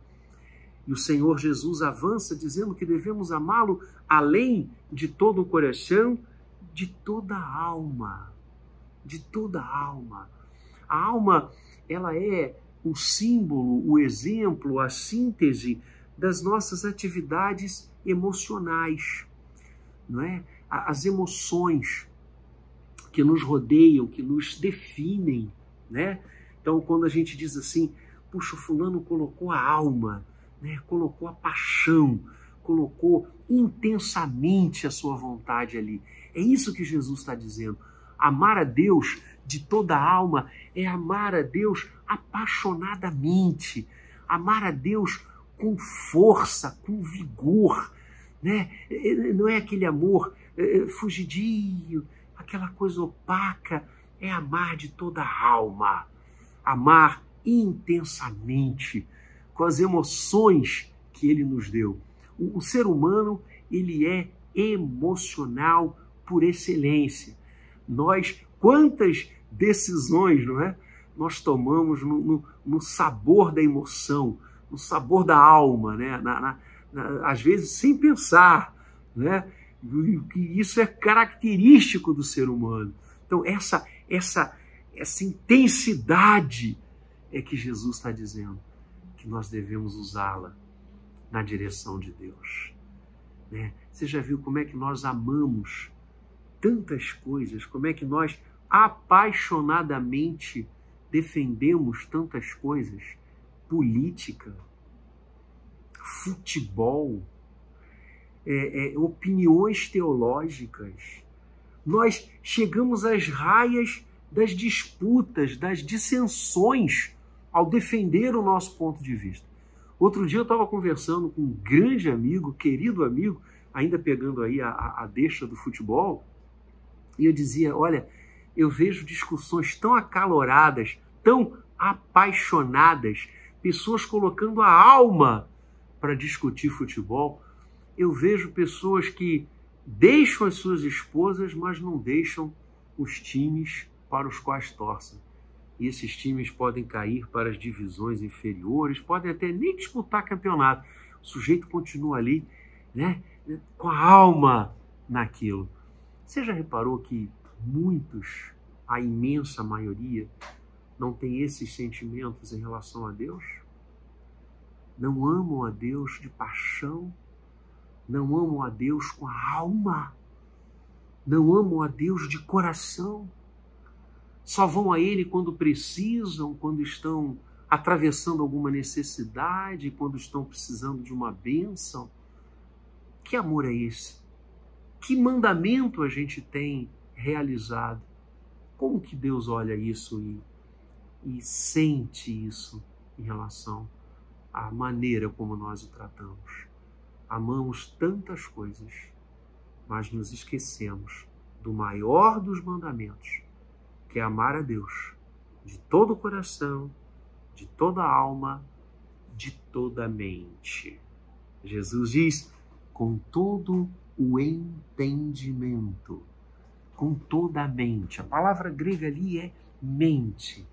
E o Senhor Jesus avança dizendo que devemos amá-lo além de todo o coração, de toda a alma. De toda a alma. A alma, ela é o símbolo, o exemplo, a síntese das nossas atividades emocionais, não é? As emoções que nos rodeiam, que nos definem, né? Então, quando a gente diz assim, puxa, o fulano colocou a alma, né? Colocou a paixão, colocou intensamente a sua vontade ali. É isso que Jesus está dizendo. Amar a Deus de toda a alma é amar a Deus apaixonadamente, amar a Deus com força, com vigor, né? Não é aquele amor fugidio, aquela coisa opaca, é amar de toda a alma, amar intensamente, com as emoções que Ele nos deu. O ser humano, ele é emocional por excelência. Nós, quantas decisões, não é? Nós tomamos no sabor da emoção, no sabor da alma, né? Às vezes sem pensar, né? Isso é característico do ser humano. Então, essa intensidade é que Jesus está dizendo que nós devemos usá-la na direção de Deus. Né? Você já viu como é que nós amamos tantas coisas, como é que nós apaixonadamente defendemos tantas coisas? Política, futebol, opiniões teológicas. Nós chegamos às raias das disputas, das dissensões ao defender o nosso ponto de vista. Outro dia eu estava conversando com um grande amigo, querido amigo, ainda pegando aí a deixa do futebol, e eu dizia, olha, eu vejo discussões tão acaloradas, tão apaixonadas, pessoas colocando a alma para discutir futebol. Eu vejo pessoas que deixam as suas esposas, mas não deixam os times para os quais torcem. E esses times podem cair para as divisões inferiores, podem até nem disputar campeonato. O sujeito continua ali, né, com a alma naquilo. Você já reparou que muitos, a imensa maioria, não tem esses sentimentos em relação a Deus? Não amam a Deus de paixão, não amam a Deus com a alma, não amam a Deus de coração, só vão a Ele quando precisam, quando estão atravessando alguma necessidade, quando estão precisando de uma bênção. Que amor é esse? Que mandamento a gente tem realizado? Como que Deus olha isso e sente isso em relação à maneira como nós o tratamos? Amamos tantas coisas, mas nos esquecemos do maior dos mandamentos, que é amar a Deus de todo o coração, de toda a alma, de toda a mente. Jesus diz, com todo o entendimento, com toda a mente. A palavra grega ali é mente.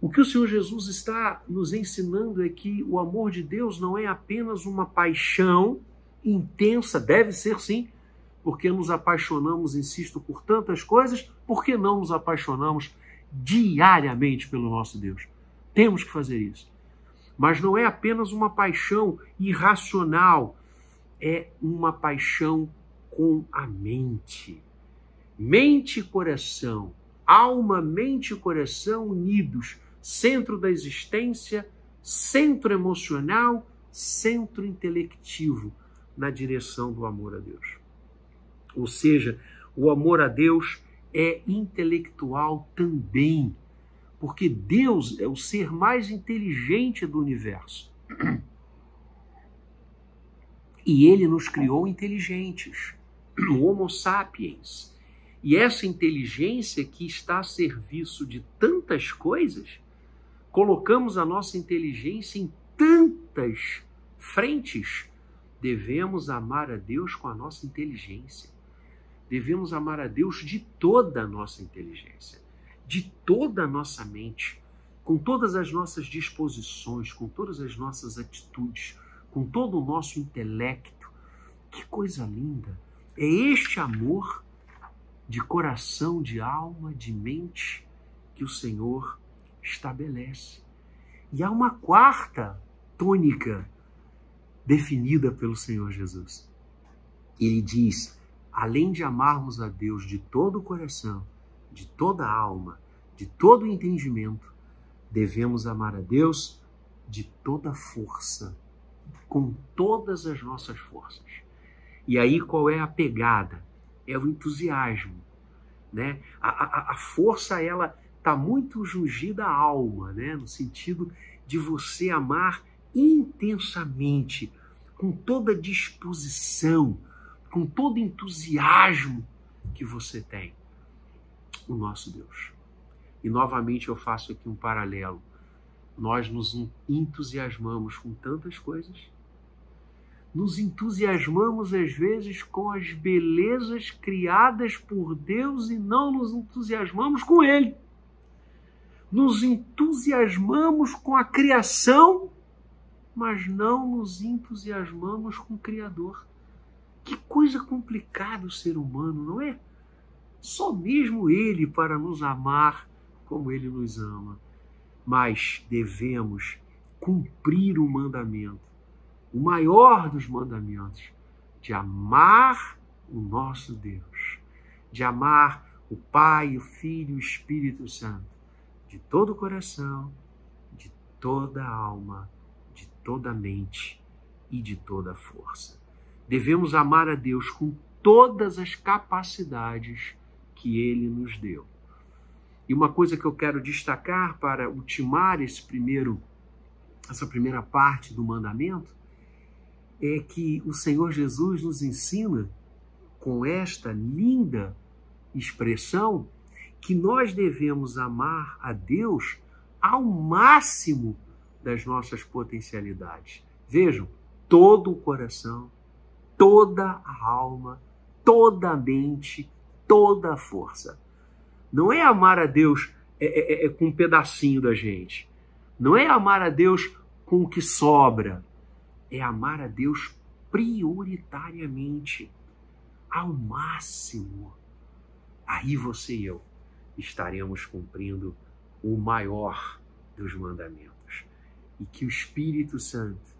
O que o Senhor Jesus está nos ensinando é que o amor de Deus não é apenas uma paixão intensa, deve ser sim, porque nos apaixonamos, insisto, por tantas coisas, por que não nos apaixonamos diariamente pelo nosso Deus? Temos que fazer isso. Mas não é apenas uma paixão irracional, é uma paixão com a mente. Mente e coração, alma, mente e coração unidos, centro da existência, centro emocional, centro intelectivo, na direção do amor a Deus. Ou seja, o amor a Deus é intelectual também, porque Deus é o ser mais inteligente do universo. E Ele nos criou inteligentes, o Homo sapiens. E essa inteligência que está a serviço de tantas coisas, colocamos a nossa inteligência em tantas frentes. Devemos amar a Deus com a nossa inteligência. Devemos amar a Deus de toda a nossa inteligência, de toda a nossa mente, com todas as nossas disposições, com todas as nossas atitudes, com todo o nosso intelecto. Que coisa linda! É este amor de coração, de alma, de mente que o Senhor estabelece. E há uma quarta tônica definida pelo Senhor Jesus. Ele diz, além de amarmos a Deus de todo o coração, de toda a alma, de todo o entendimento, devemos amar a Deus de toda a força, com todas as nossas forças. E aí qual é a pegada? É o entusiasmo, né? A força, ela está muito jungida à alma, né? No sentido de você amar intensamente, com toda a disposição, com todo entusiasmo que você tem, o nosso Deus. E novamente eu faço aqui um paralelo. Nós nos entusiasmamos com tantas coisas, nos entusiasmamos às vezes com as belezas criadas por Deus e não nos entusiasmamos com Ele. Nos entusiasmamos com a criação, mas não nos entusiasmamos com o Criador. Que coisa complicada o ser humano, não é? Só mesmo Ele para nos amar como Ele nos ama. Mas devemos cumprir o mandamento, o maior dos mandamentos, de amar o nosso Deus, de amar o Pai, o Filho e o Espírito Santo, de todo o coração, de toda a alma, de toda a mente e de toda a força. Devemos amar a Deus com todas as capacidades que Ele nos deu. E uma coisa que eu quero destacar para ultimar essa primeira parte do mandamento é que o Senhor Jesus nos ensina, com esta linda expressão, que nós devemos amar a Deus ao máximo das nossas potencialidades. Vejam, todo o coração, toda a alma, toda a mente, toda a força. Não é amar a Deus com um pedacinho da gente. Não é amar a Deus com o que sobra. É amar a Deus prioritariamente, ao máximo. Aí você e eu estaremos cumprindo o maior dos mandamentos. E que o Espírito Santo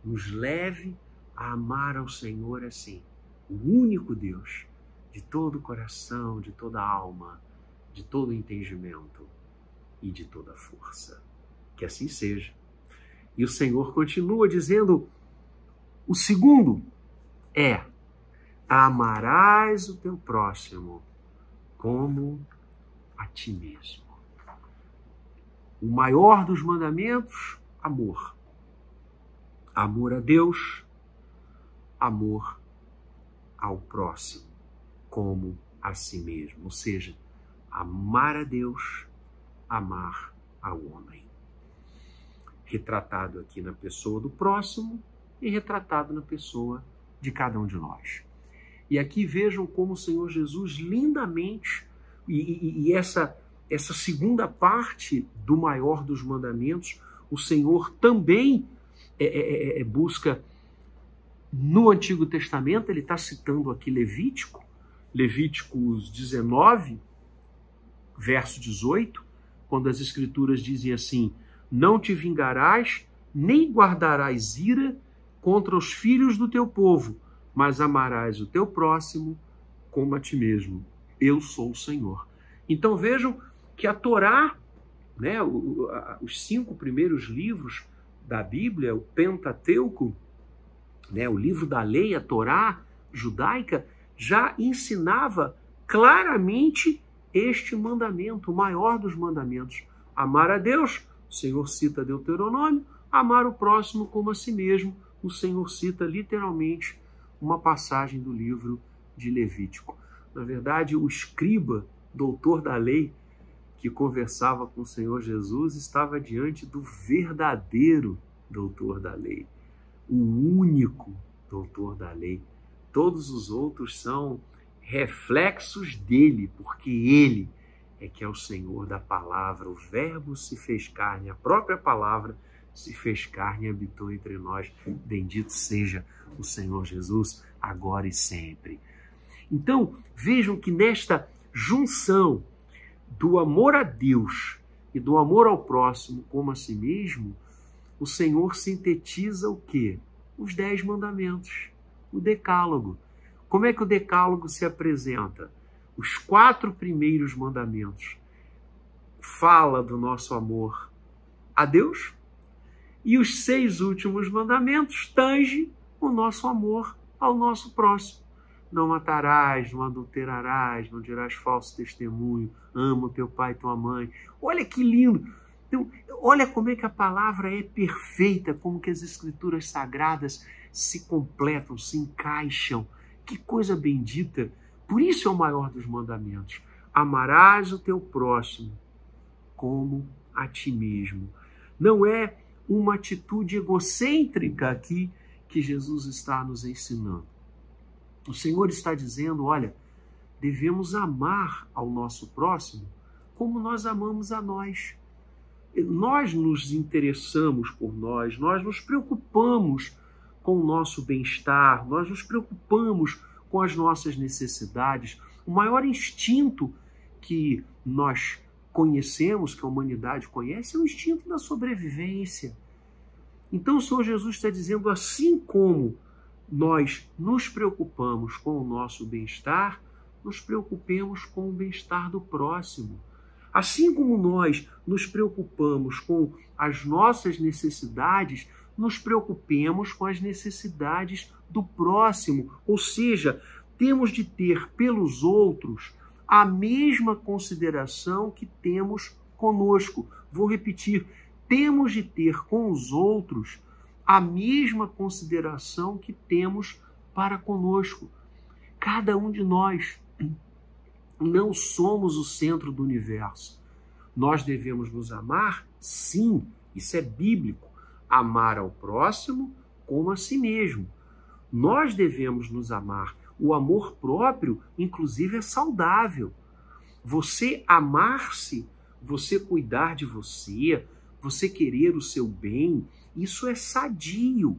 nos leve a amar ao Senhor assim, o único Deus, de todo o coração, de toda a alma, de todo o entendimento e de toda a força. Que assim seja. E o Senhor continua dizendo, o segundo é: amarás o teu próximo como a ti mesmo. O maior dos mandamentos, amor. Amor a Deus, amor ao próximo, como a si mesmo. Ou seja, amar a Deus, amar ao homem. Retratado aqui na pessoa do próximo e retratado na pessoa de cada um de nós. E aqui vejam como o Senhor Jesus lindamente, e essa segunda parte do maior dos mandamentos, o Senhor também busca no Antigo Testamento. Ele está citando aqui Levíticos 19, verso 18, quando as Escrituras dizem assim: não te vingarás, nem guardarás ira contra os filhos do teu povo, mas amarás o teu próximo como a ti mesmo. Eu sou o Senhor. Então vejam que a Torá, né, os 5 primeiros livros da Bíblia, o Pentateuco, né, o livro da lei, a Torá judaica, já ensinava claramente este mandamento, o maior dos mandamentos. Amar a Deus, o Senhor cita Deuteronômio, amar o próximo como a si mesmo, o Senhor cita literalmente uma passagem do livro de Levítico. Na verdade, o escriba, doutor da lei, que conversava com o Senhor Jesus, estava diante do verdadeiro doutor da lei, o único doutor da lei. Todos os outros são reflexos dele, porque ele é que é o Senhor da palavra. O Verbo se fez carne, a própria palavra se fez carne e habitou entre nós. Bendito seja o Senhor Jesus, agora e sempre. Então, vejam que nesta junção do amor a Deus e do amor ao próximo como a si mesmo, o Senhor sintetiza o quê? Os 10 mandamentos, o decálogo. Como é que o decálogo se apresenta? Os 4 primeiros mandamentos fala do nosso amor a Deus, e os 6 últimos mandamentos tangem o nosso amor ao nosso próximo. Não matarás, não adulterarás, não dirás falso testemunho, ama o teu pai e tua mãe. Olha que lindo! Então, olha como é que a palavra é perfeita, como que as escrituras sagradas se completam, se encaixam. Que coisa bendita! Por isso é o maior dos mandamentos. Amarás o teu próximo como a ti mesmo. Não é uma atitude egocêntrica aqui que Jesus está nos ensinando. O Senhor está dizendo, olha, devemos amar ao nosso próximo como nós amamos a nós. Nós nos interessamos por nós nos preocupamos com o nosso bem-estar, nós nos preocupamos com as nossas necessidades. O maior instinto que nós conhecemos, que a humanidade conhece, é o instinto da sobrevivência. Então o Senhor Jesus está dizendo, assim como nós nos preocupamos com o nosso bem-estar, nos preocupemos com o bem-estar do próximo. Assim como nós nos preocupamos com as nossas necessidades, nos preocupemos com as necessidades do próximo. Ou seja, temos de ter pelos outros a mesma consideração que temos conosco. Vou repetir, temos de ter com os outros a mesma consideração que temos para conosco. Cada um de nós não somos o centro do universo. Nós devemos nos amar? Sim, isso é bíblico. Amar ao próximo como a si mesmo. Nós devemos nos amar. O amor próprio, inclusive, é saudável. Você amar-se, você cuidar de você, você querer o seu bem, isso é sadio.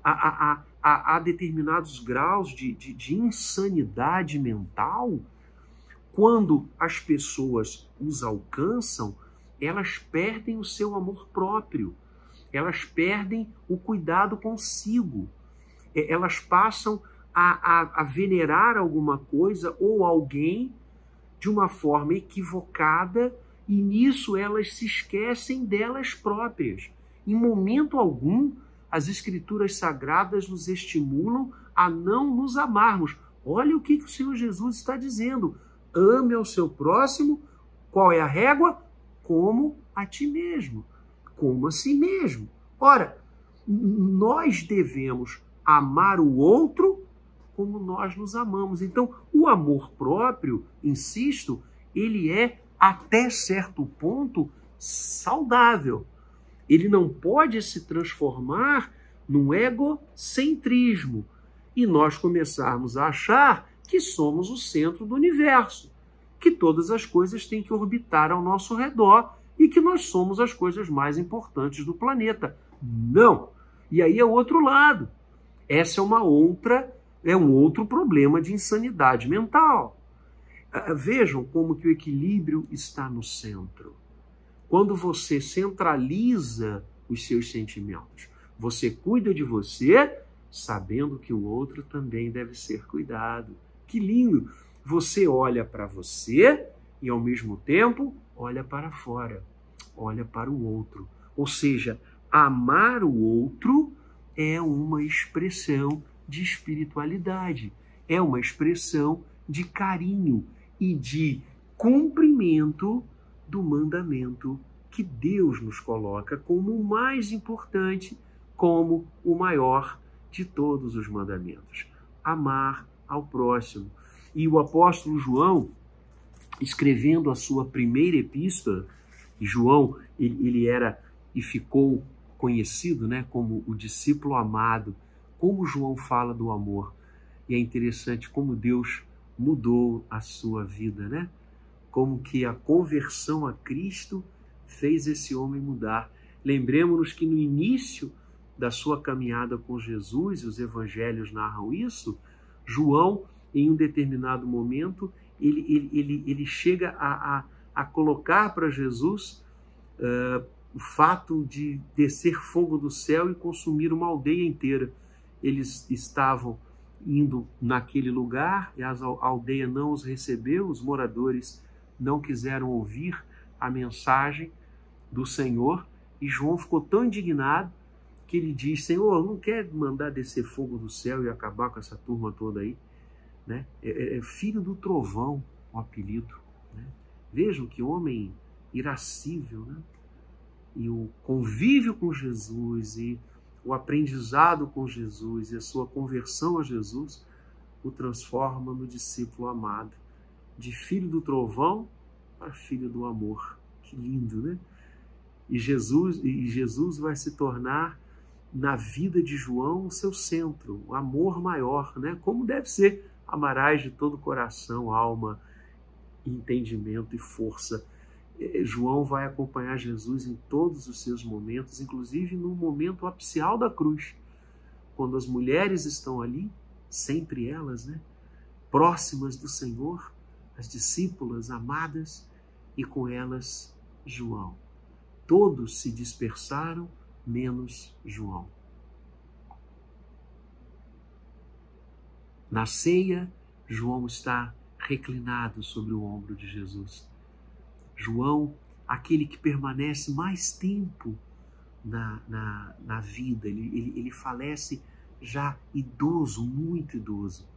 Há determinados graus de insanidade mental. Quando as pessoas os alcançam, elas perdem o seu amor próprio. Elas perdem o cuidado consigo. Elas passam a venerar alguma coisa ou alguém de uma forma equivocada e nisso elas se esquecem delas próprias. Em momento algum, as Escrituras Sagradas nos estimulam a não nos amarmos. Olha o que o Senhor Jesus está dizendo. Ame ao seu próximo. Qual é a régua? Como a ti mesmo. Como a si mesmo. Ora, nós devemos amar o outro como nós nos amamos. Então, o amor próprio, insisto, ele é, até certo ponto, saudável. Ele não pode se transformar num egocentrismo e nós começarmos a achar que somos o centro do universo, que todas as coisas têm que orbitar ao nosso redor e que nós somos as coisas mais importantes do planeta. Não! E aí é o outro lado. Essa é um outro problema de insanidade mental. Vejam como que o equilíbrio está no centro. Quando você centraliza os seus sentimentos, você cuida de você, sabendo que o outro também deve ser cuidado. Que lindo! Você olha para você e, ao mesmo tempo, olha para fora, olha para o outro. Ou seja, amar o outro é uma expressão de espiritualidade, é uma expressão de carinho e de cumprimento do mandamento que Deus nos coloca como o mais importante, como o maior de todos os mandamentos. Amar ao próximo. E o apóstolo João, escrevendo a sua primeira epístola, e João, ele era e ficou conhecido, né, como o discípulo amado, como João fala do amor. E é interessante como Deus mudou a sua vida, né? Como que a conversão a Cristo fez esse homem mudar. Lembremos-nos que no início da sua caminhada com Jesus, e os evangelhos narram isso, João, em um determinado momento, ele chega a colocar para Jesus o fato de descer fogo do céu e consumir uma aldeia inteira. Eles estavam indo naquele lugar e a aldeia não os recebeu, os moradores não quiseram ouvir a mensagem do Senhor, e João ficou tão indignado que ele diz: Senhor, não quer mandar descer fogo do céu e acabar com essa turma toda aí? Né? É filho do trovão o apelido. Né? Vejam que homem irascível, né? E o convívio com Jesus e o aprendizado com Jesus e a sua conversão a Jesus o transforma no discípulo amado, de filho do trovão para filho do amor. Que lindo, né? E Jesus vai se tornar, na vida de João, o seu centro, o amor maior, né? Como deve ser: amarás de todo o coração, alma, entendimento e força. João vai acompanhar Jesus em todos os seus momentos, inclusive no momento apicial da cruz, quando as mulheres estão ali, sempre elas, né? Próximas do Senhor, as discípulas amadas, e com elas João. Todos se dispersaram, menos João. Na ceia, João está reclinado sobre o ombro de Jesus. João, aquele que permanece mais tempo na vida, ele falece já idoso, muito idoso.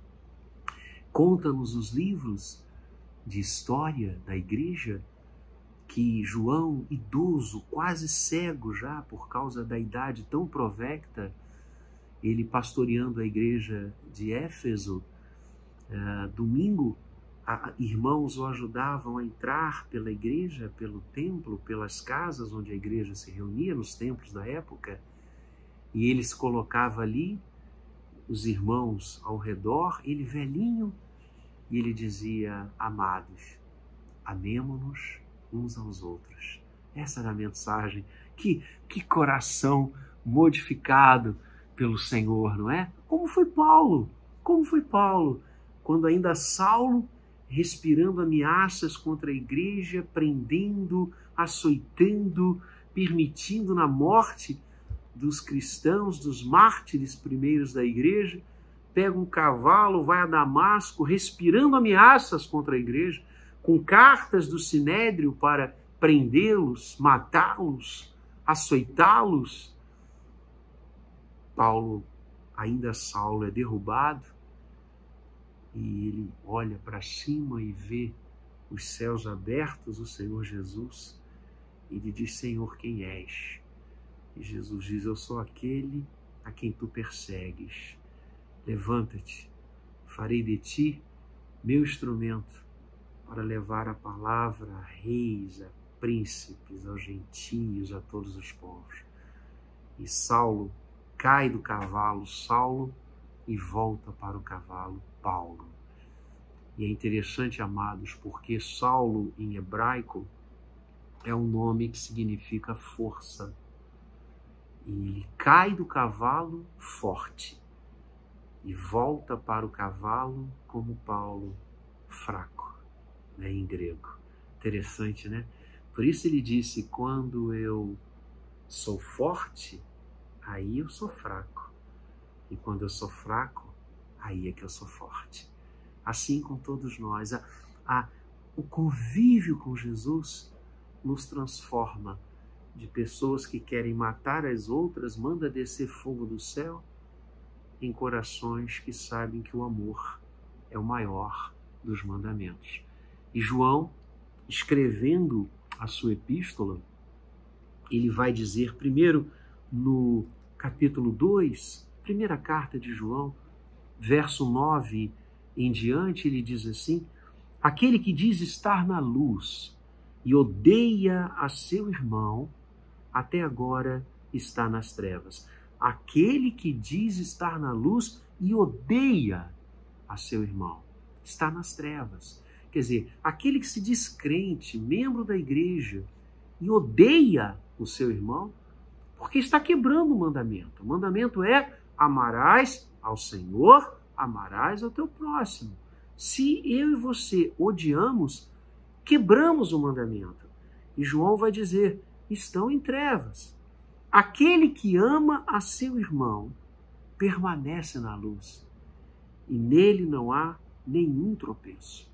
Conta-nos os livros de história da igreja que João, idoso, quase cego já por causa da idade tão provecta, ele pastoreando a igreja de Éfeso, domingo, irmãos o ajudavam a entrar pela igreja, pelo templo, pelas casas onde a igreja se reunia, nos templos da época, e ele se colocava ali, os irmãos ao redor, ele velhinho, e ele dizia: amados, amemo-nos uns aos outros. Essa era a mensagem. Que coração modificado pelo Senhor, não é? Como foi Paulo? Como foi Paulo? Quando ainda Saulo, respirando ameaças contra a igreja, prendendo, açoitando, permitindo na morte dos cristãos, dos mártires primeiros da igreja, pega um cavalo, vai a Damasco, respirando ameaças contra a igreja, com cartas do Sinédrio para prendê-los, matá-los, açoitá-los. Paulo, ainda Saulo, é derrubado e ele olha para cima e vê os céus abertos, o Senhor Jesus. Ele diz: Senhor, quem és? E Jesus diz: eu sou aquele a quem tu persegues. Levanta-te, farei de ti meu instrumento para levar a palavra a reis, a príncipes, aos gentios, a todos os povos. E Saulo cai do cavalo, Saulo, e volta para o cavalo, Paulo. E é interessante, amados, porque Saulo, em hebraico, é um nome que significa força. E ele cai do cavalo forte e volta para o cavalo como Paulo, fraco, né, em grego. Interessante, né? Por isso ele disse: quando eu sou forte, aí eu sou fraco. E quando eu sou fraco, aí é que eu sou forte. Assim com todos nós. O convívio com Jesus nos transforma de pessoas que querem matar as outras, manda descer fogo do céu, em corações que sabem que o amor é o maior dos mandamentos. E João, escrevendo a sua epístola, ele vai dizer, primeiro no capítulo 2, primeira carta de João, verso 9 em diante, ele diz assim: aquele que diz estar na luz e odeia a seu irmão, até agora está nas trevas. Aquele que diz estar na luz e odeia a seu irmão está nas trevas. Quer dizer, aquele que se diz crente, membro da igreja, e odeia o seu irmão, porque está quebrando o mandamento. O mandamento é: amarás ao Senhor, amarás ao teu próximo. Se eu e você odiamos, quebramos o mandamento. E João vai dizer: estão em trevas. Aquele que ama a seu irmão permanece na luz, e nele não há nenhum tropeço.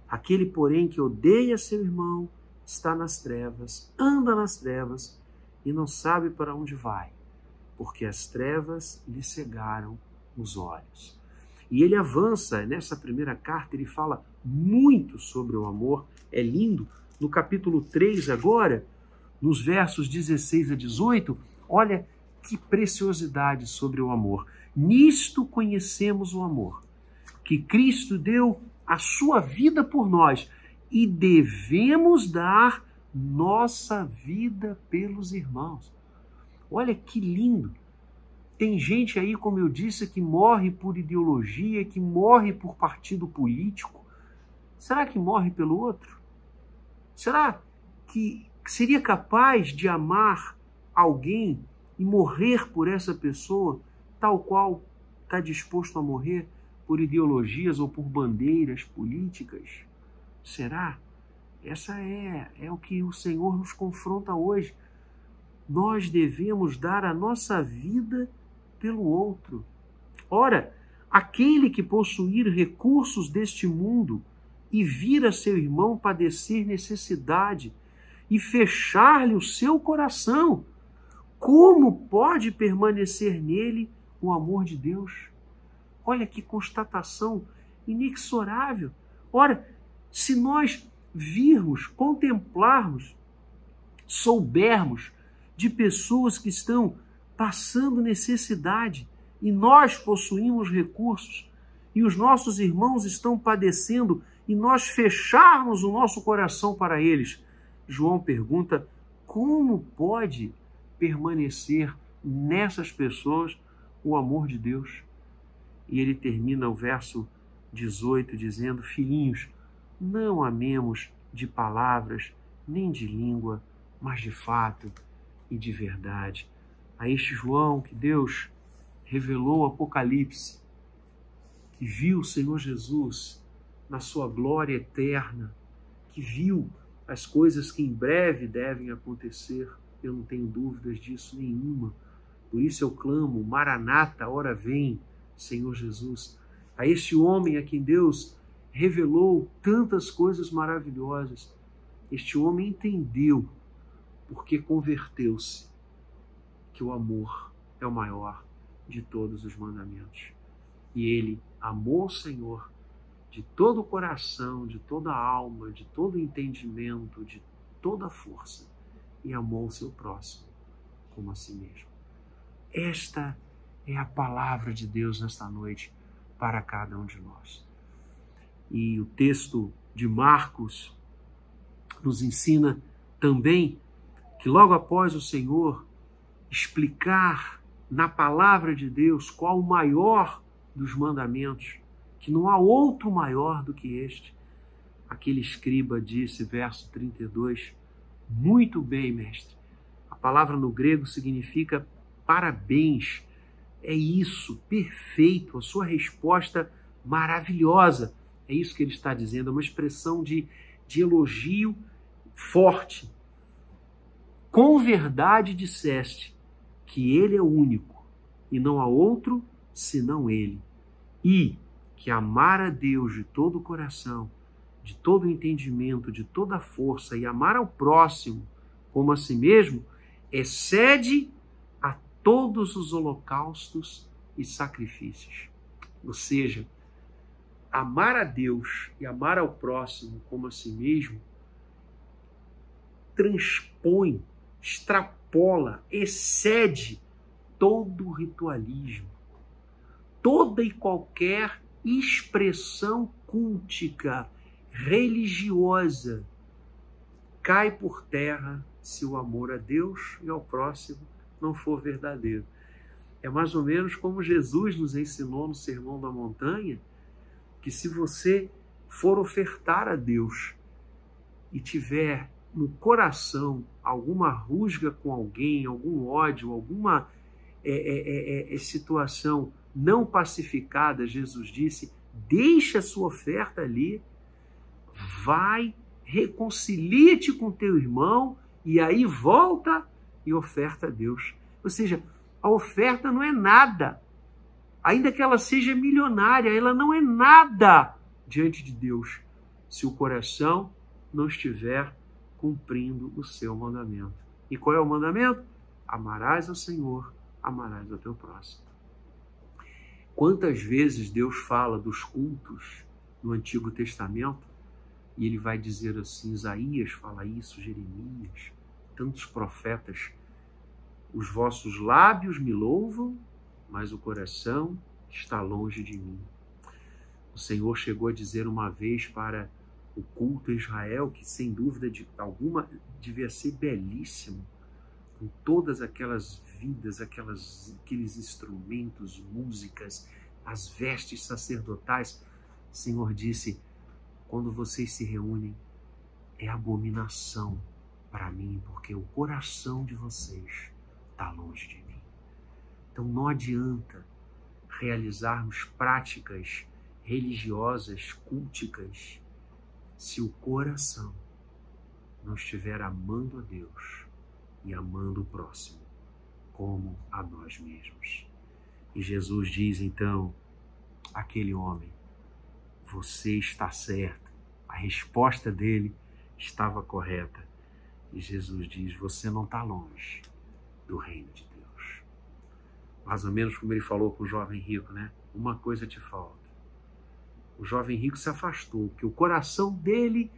Aquele, porém, que odeia seu irmão está nas trevas, anda nas trevas e não sabe para onde vai, porque as trevas lhe cegaram os olhos. E ele avança, nessa primeira carta, ele fala muito sobre o amor, é lindo. No capítulo 3 agora, nos versos 16 a 18, olha que preciosidade sobre o amor. Nisto conhecemos o amor, que Cristo deu a sua vida por nós e devemos dar nossa vida pelos irmãos. Olha que lindo. Tem gente aí, como eu disse, que morre por ideologia, que morre por partido político. Será que morre pelo outro? Será que seria capaz de amar alguém e morrer por essa pessoa tal qual está disposto a morrer por ideologias ou por bandeiras políticas? Será? Essa é o que o Senhor nos confronta hoje. Nós devemos dar a nossa vida pelo outro. Ora, aquele que possuir recursos deste mundo e vir a seu irmão padecer necessidade e fechar-lhe o seu coração, como pode permanecer nele o amor de Deus? Olha que constatação inexorável. Ora, se nós virmos, contemplarmos, soubermos de pessoas que estão passando necessidade e nós possuímos recursos e os nossos irmãos estão padecendo e nós fecharmos o nosso coração para eles, João pergunta: como pode permanecer nessas pessoas o amor de Deus? E ele termina o verso 18 dizendo: filhinhos, não amemos de palavras nem de língua, mas de fato e de verdade. A este João que Deus revelou o Apocalipse, que viu o Senhor Jesus na sua glória eterna, que viu as coisas que em breve devem acontecer, eu não tenho dúvidas disso nenhuma. Por isso eu clamo: Maranata, ora vem, Senhor Jesus. A este homem a quem Deus revelou tantas coisas maravilhosas, este homem entendeu, porque converteu-se, que o amor é o maior de todos os mandamentos. E ele amou o Senhor de todo o coração, de toda a alma, de todo o entendimento, de toda a força, e amou o seu próximo como a si mesmo. Esta é a palavra de Deus nesta noite para cada um de nós. E o texto de Marcos nos ensina também que logo após o Senhor explicar na palavra de Deus qual o maior dos mandamentos, que não há outro maior do que este, aquele escriba disse, verso 32, muito bem, mestre. A palavra no grego significa parabéns. É isso, perfeito, a sua resposta maravilhosa. É isso que ele está dizendo, é uma expressão de elogio forte. Com verdade disseste que ele é o único e não há outro senão ele. E que amar a Deus de todo o coração, de todo o entendimento, de toda a força e amar ao próximo como a si mesmo, excede a todos os holocaustos e sacrifícios. Ou seja, amar a Deus e amar ao próximo como a si mesmo transpõe, extrapola, excede todo o ritualismo, toda e qualquer expressão cultica, religiosa, cai por terra se o amor a Deus e ao próximo não for verdadeiro. É mais ou menos como Jesus nos ensinou no Sermão da Montanha, que se você for ofertar a Deus e tiver no coração alguma rusga com alguém, algum ódio, alguma situação não pacificada, Jesus disse, deixa a sua oferta ali, vai, reconcilia-te com teu irmão e aí volta e oferta a Deus. Ou seja, a oferta não é nada. Ainda que ela seja milionária, ela não é nada diante de Deus, se o coração não estiver cumprindo o seu mandamento. E qual é o mandamento? Amarás ao Senhor, amarás ao teu próximo. Quantas vezes Deus fala dos cultos no Antigo Testamento, e ele vai dizer assim, Isaías fala isso, Jeremias, tantos profetas, os vossos lábios me louvam, mas o coração está longe de mim. O Senhor chegou a dizer uma vez para o culto em Israel, que sem dúvida alguma devia ser belíssimo, com todas aquelas vidas, aqueles instrumentos, músicas, as vestes sacerdotais. O Senhor disse, quando vocês se reúnem, é abominação para mim, porque o coração de vocês está longe de mim. Então não adianta realizarmos práticas religiosas, culticas, se o coração não estiver amando a Deus e amando o próximo como a nós mesmos. E Jesus diz então àquele homem: você está certo. A resposta dele estava correta. E Jesus diz: você não está longe do reino de Deus. Mais ou menos como ele falou com o jovem rico, né? Uma coisa te falta. O jovem rico se afastou, porque o coração dele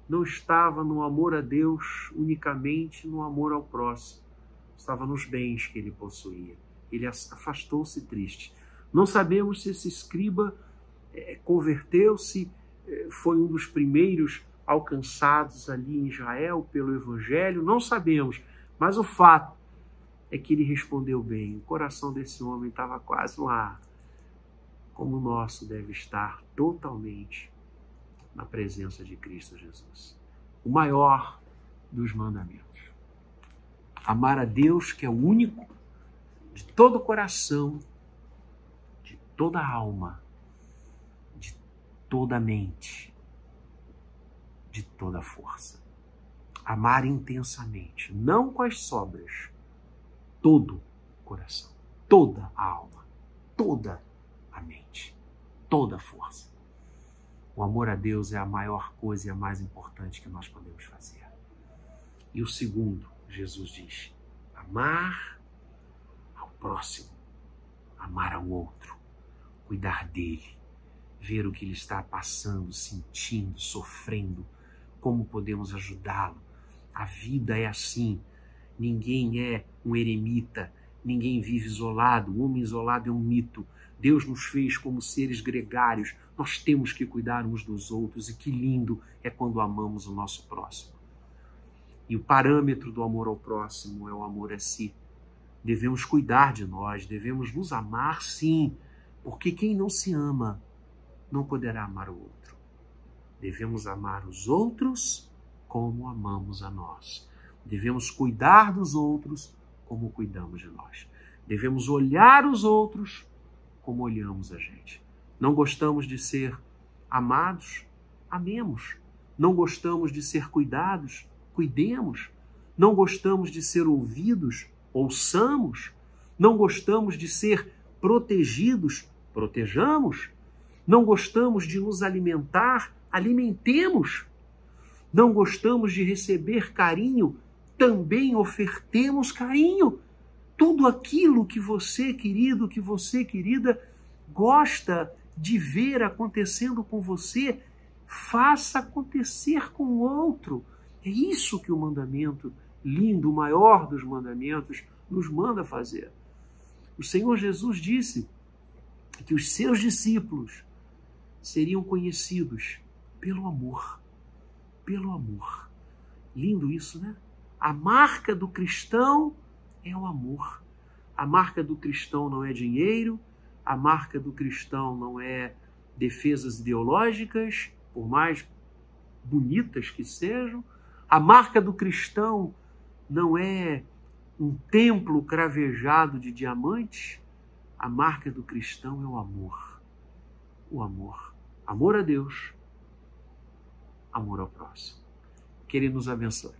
não estava no amor a Deus unicamente, no amor ao próximo. Estava nos bens que ele possuía. Ele afastou-se triste. Não sabemos se esse escriba converteu-se, foi um dos primeiros alcançados ali em Israel pelo Evangelho. Não sabemos, mas o fato é que ele respondeu bem. O coração desse homem estava quase lá, como o nosso deve estar totalmente na presença de Cristo Jesus. O maior dos mandamentos. Amar a Deus, que é o único, de todo o coração, de toda a alma, de toda a mente, de toda a força. Amar intensamente, não com as sobras, todo o coração, toda a alma, toda a mente, toda a força. O amor a Deus é a maior coisa e a mais importante que nós podemos fazer. E o segundo, Jesus diz: amar ao próximo, amar ao outro, cuidar dele, ver o que ele está passando, sentindo, sofrendo, como podemos ajudá-lo. A vida é assim. Ninguém é um eremita, ninguém vive isolado. O homem isolado é um mito. Deus nos fez como seres gregários. Nós temos que cuidar uns dos outros, e que lindo é quando amamos o nosso próximo. E o parâmetro do amor ao próximo é o amor a si. Devemos cuidar de nós, devemos nos amar, sim, porque quem não se ama não poderá amar o outro. Devemos amar os outros como amamos a nós. Devemos cuidar dos outros como cuidamos de nós. Devemos olhar os outros como olhamos a gente. Não gostamos de ser amados? Amemos. Não gostamos de ser cuidados? Cuidemos. Não gostamos de ser ouvidos? Ouçamos. Não gostamos de ser protegidos? Protejamos. Não gostamos de nos alimentar? Alimentemos. Não gostamos de receber carinho? Também ofertemos carinho. Tudo aquilo que você, querido, que você, querida, gosta de ver acontecendo com você, faça acontecer com o outro. É isso que o mandamento lindo, o maior dos mandamentos, nos manda fazer. O Senhor Jesus disse que os seus discípulos seriam conhecidos pelo amor. Pelo amor. Lindo isso, né? A marca do cristão é o amor. A marca do cristão não é dinheiro, a marca do cristão não é defesas ideológicas, por mais bonitas que sejam. A marca do cristão não é um templo cravejado de diamantes. A marca do cristão é o amor. O amor. Amor a Deus, amor ao próximo. Que Ele nos abençoe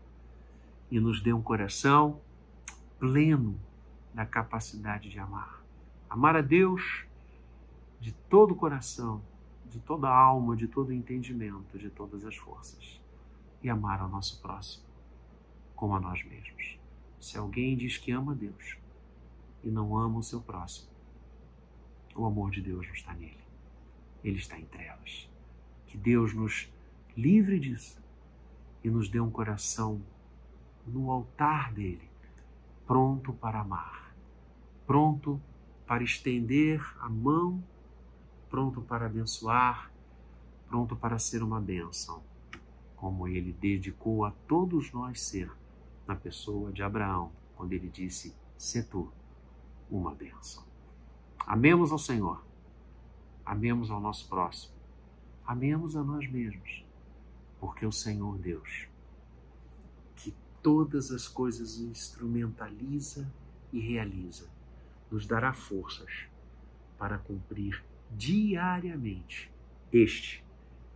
e nos dê um coração pleno da capacidade de amar. Amar a Deus de todo o coração, de toda a alma, de todo o entendimento, de todas as forças. E amar ao nosso próximo como a nós mesmos. Se alguém diz que ama a Deus e não ama o seu próximo, o amor de Deus não está nele. Ele está em trevas. Que Deus nos livre disso e nos dê um coração no altar dele, pronto para amar, pronto para estender a mão, pronto para abençoar, pronto para ser uma bênção, como ele dedicou a todos nós ser, na pessoa de Abraão, quando ele disse: "Sê tu uma bênção". Amemos ao Senhor, amemos ao nosso próximo, amemos a nós mesmos, porque o Senhor Deus, que todas as coisas instrumentaliza e realiza, nos dará forças para cumprir diariamente este,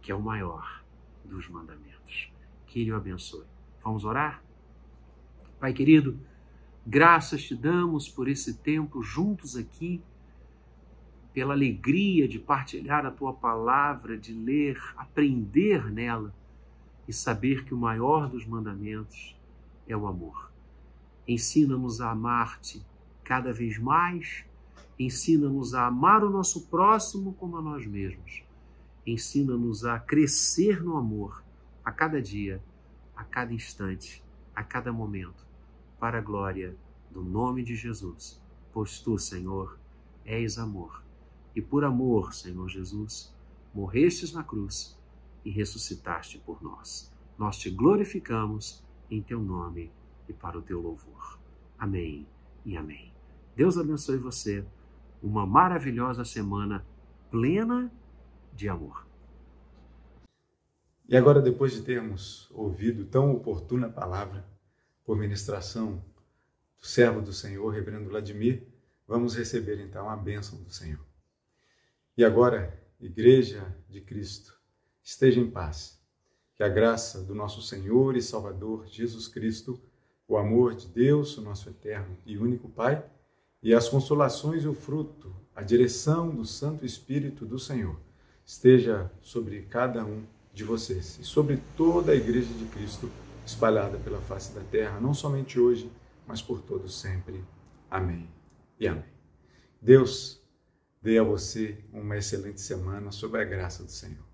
que é o maior dos mandamentos. Que Ele o abençoe. Vamos orar? Pai querido, graças te damos por esse tempo juntos aqui, pela alegria de partilhar a Tua palavra, de ler, aprender nela e saber que o maior dos mandamentos é o amor. Ensina-nos a amar-te cada vez mais, ensina-nos a amar o nosso próximo como a nós mesmos. Ensina-nos a crescer no amor a cada dia, a cada instante, a cada momento, para a glória do nome de Jesus. Pois Tu, Senhor, és amor. E por amor, Senhor Jesus, morrestes na cruz e ressuscitaste por nós. Nós Te glorificamos em Teu nome e para o Teu louvor. Amém e amém. Deus abençoe você. Uma maravilhosa semana plena de amor. E agora, depois de termos ouvido tão oportuna palavra por ministração do servo do Senhor, reverendo Vladimir, vamos receber então a bênção do Senhor. E agora, Igreja de Cristo, esteja em paz. Que a graça do nosso Senhor e Salvador Jesus Cristo, o amor de Deus, o nosso eterno e único Pai, e as consolações e o fruto, a direção do Santo Espírito do Senhor, esteja sobre cada um de vocês e sobre toda a Igreja de Cristo espalhada pela face da terra, não somente hoje, mas por todos sempre. Amém e amém. Deus dê a você uma excelente semana sob a graça do Senhor.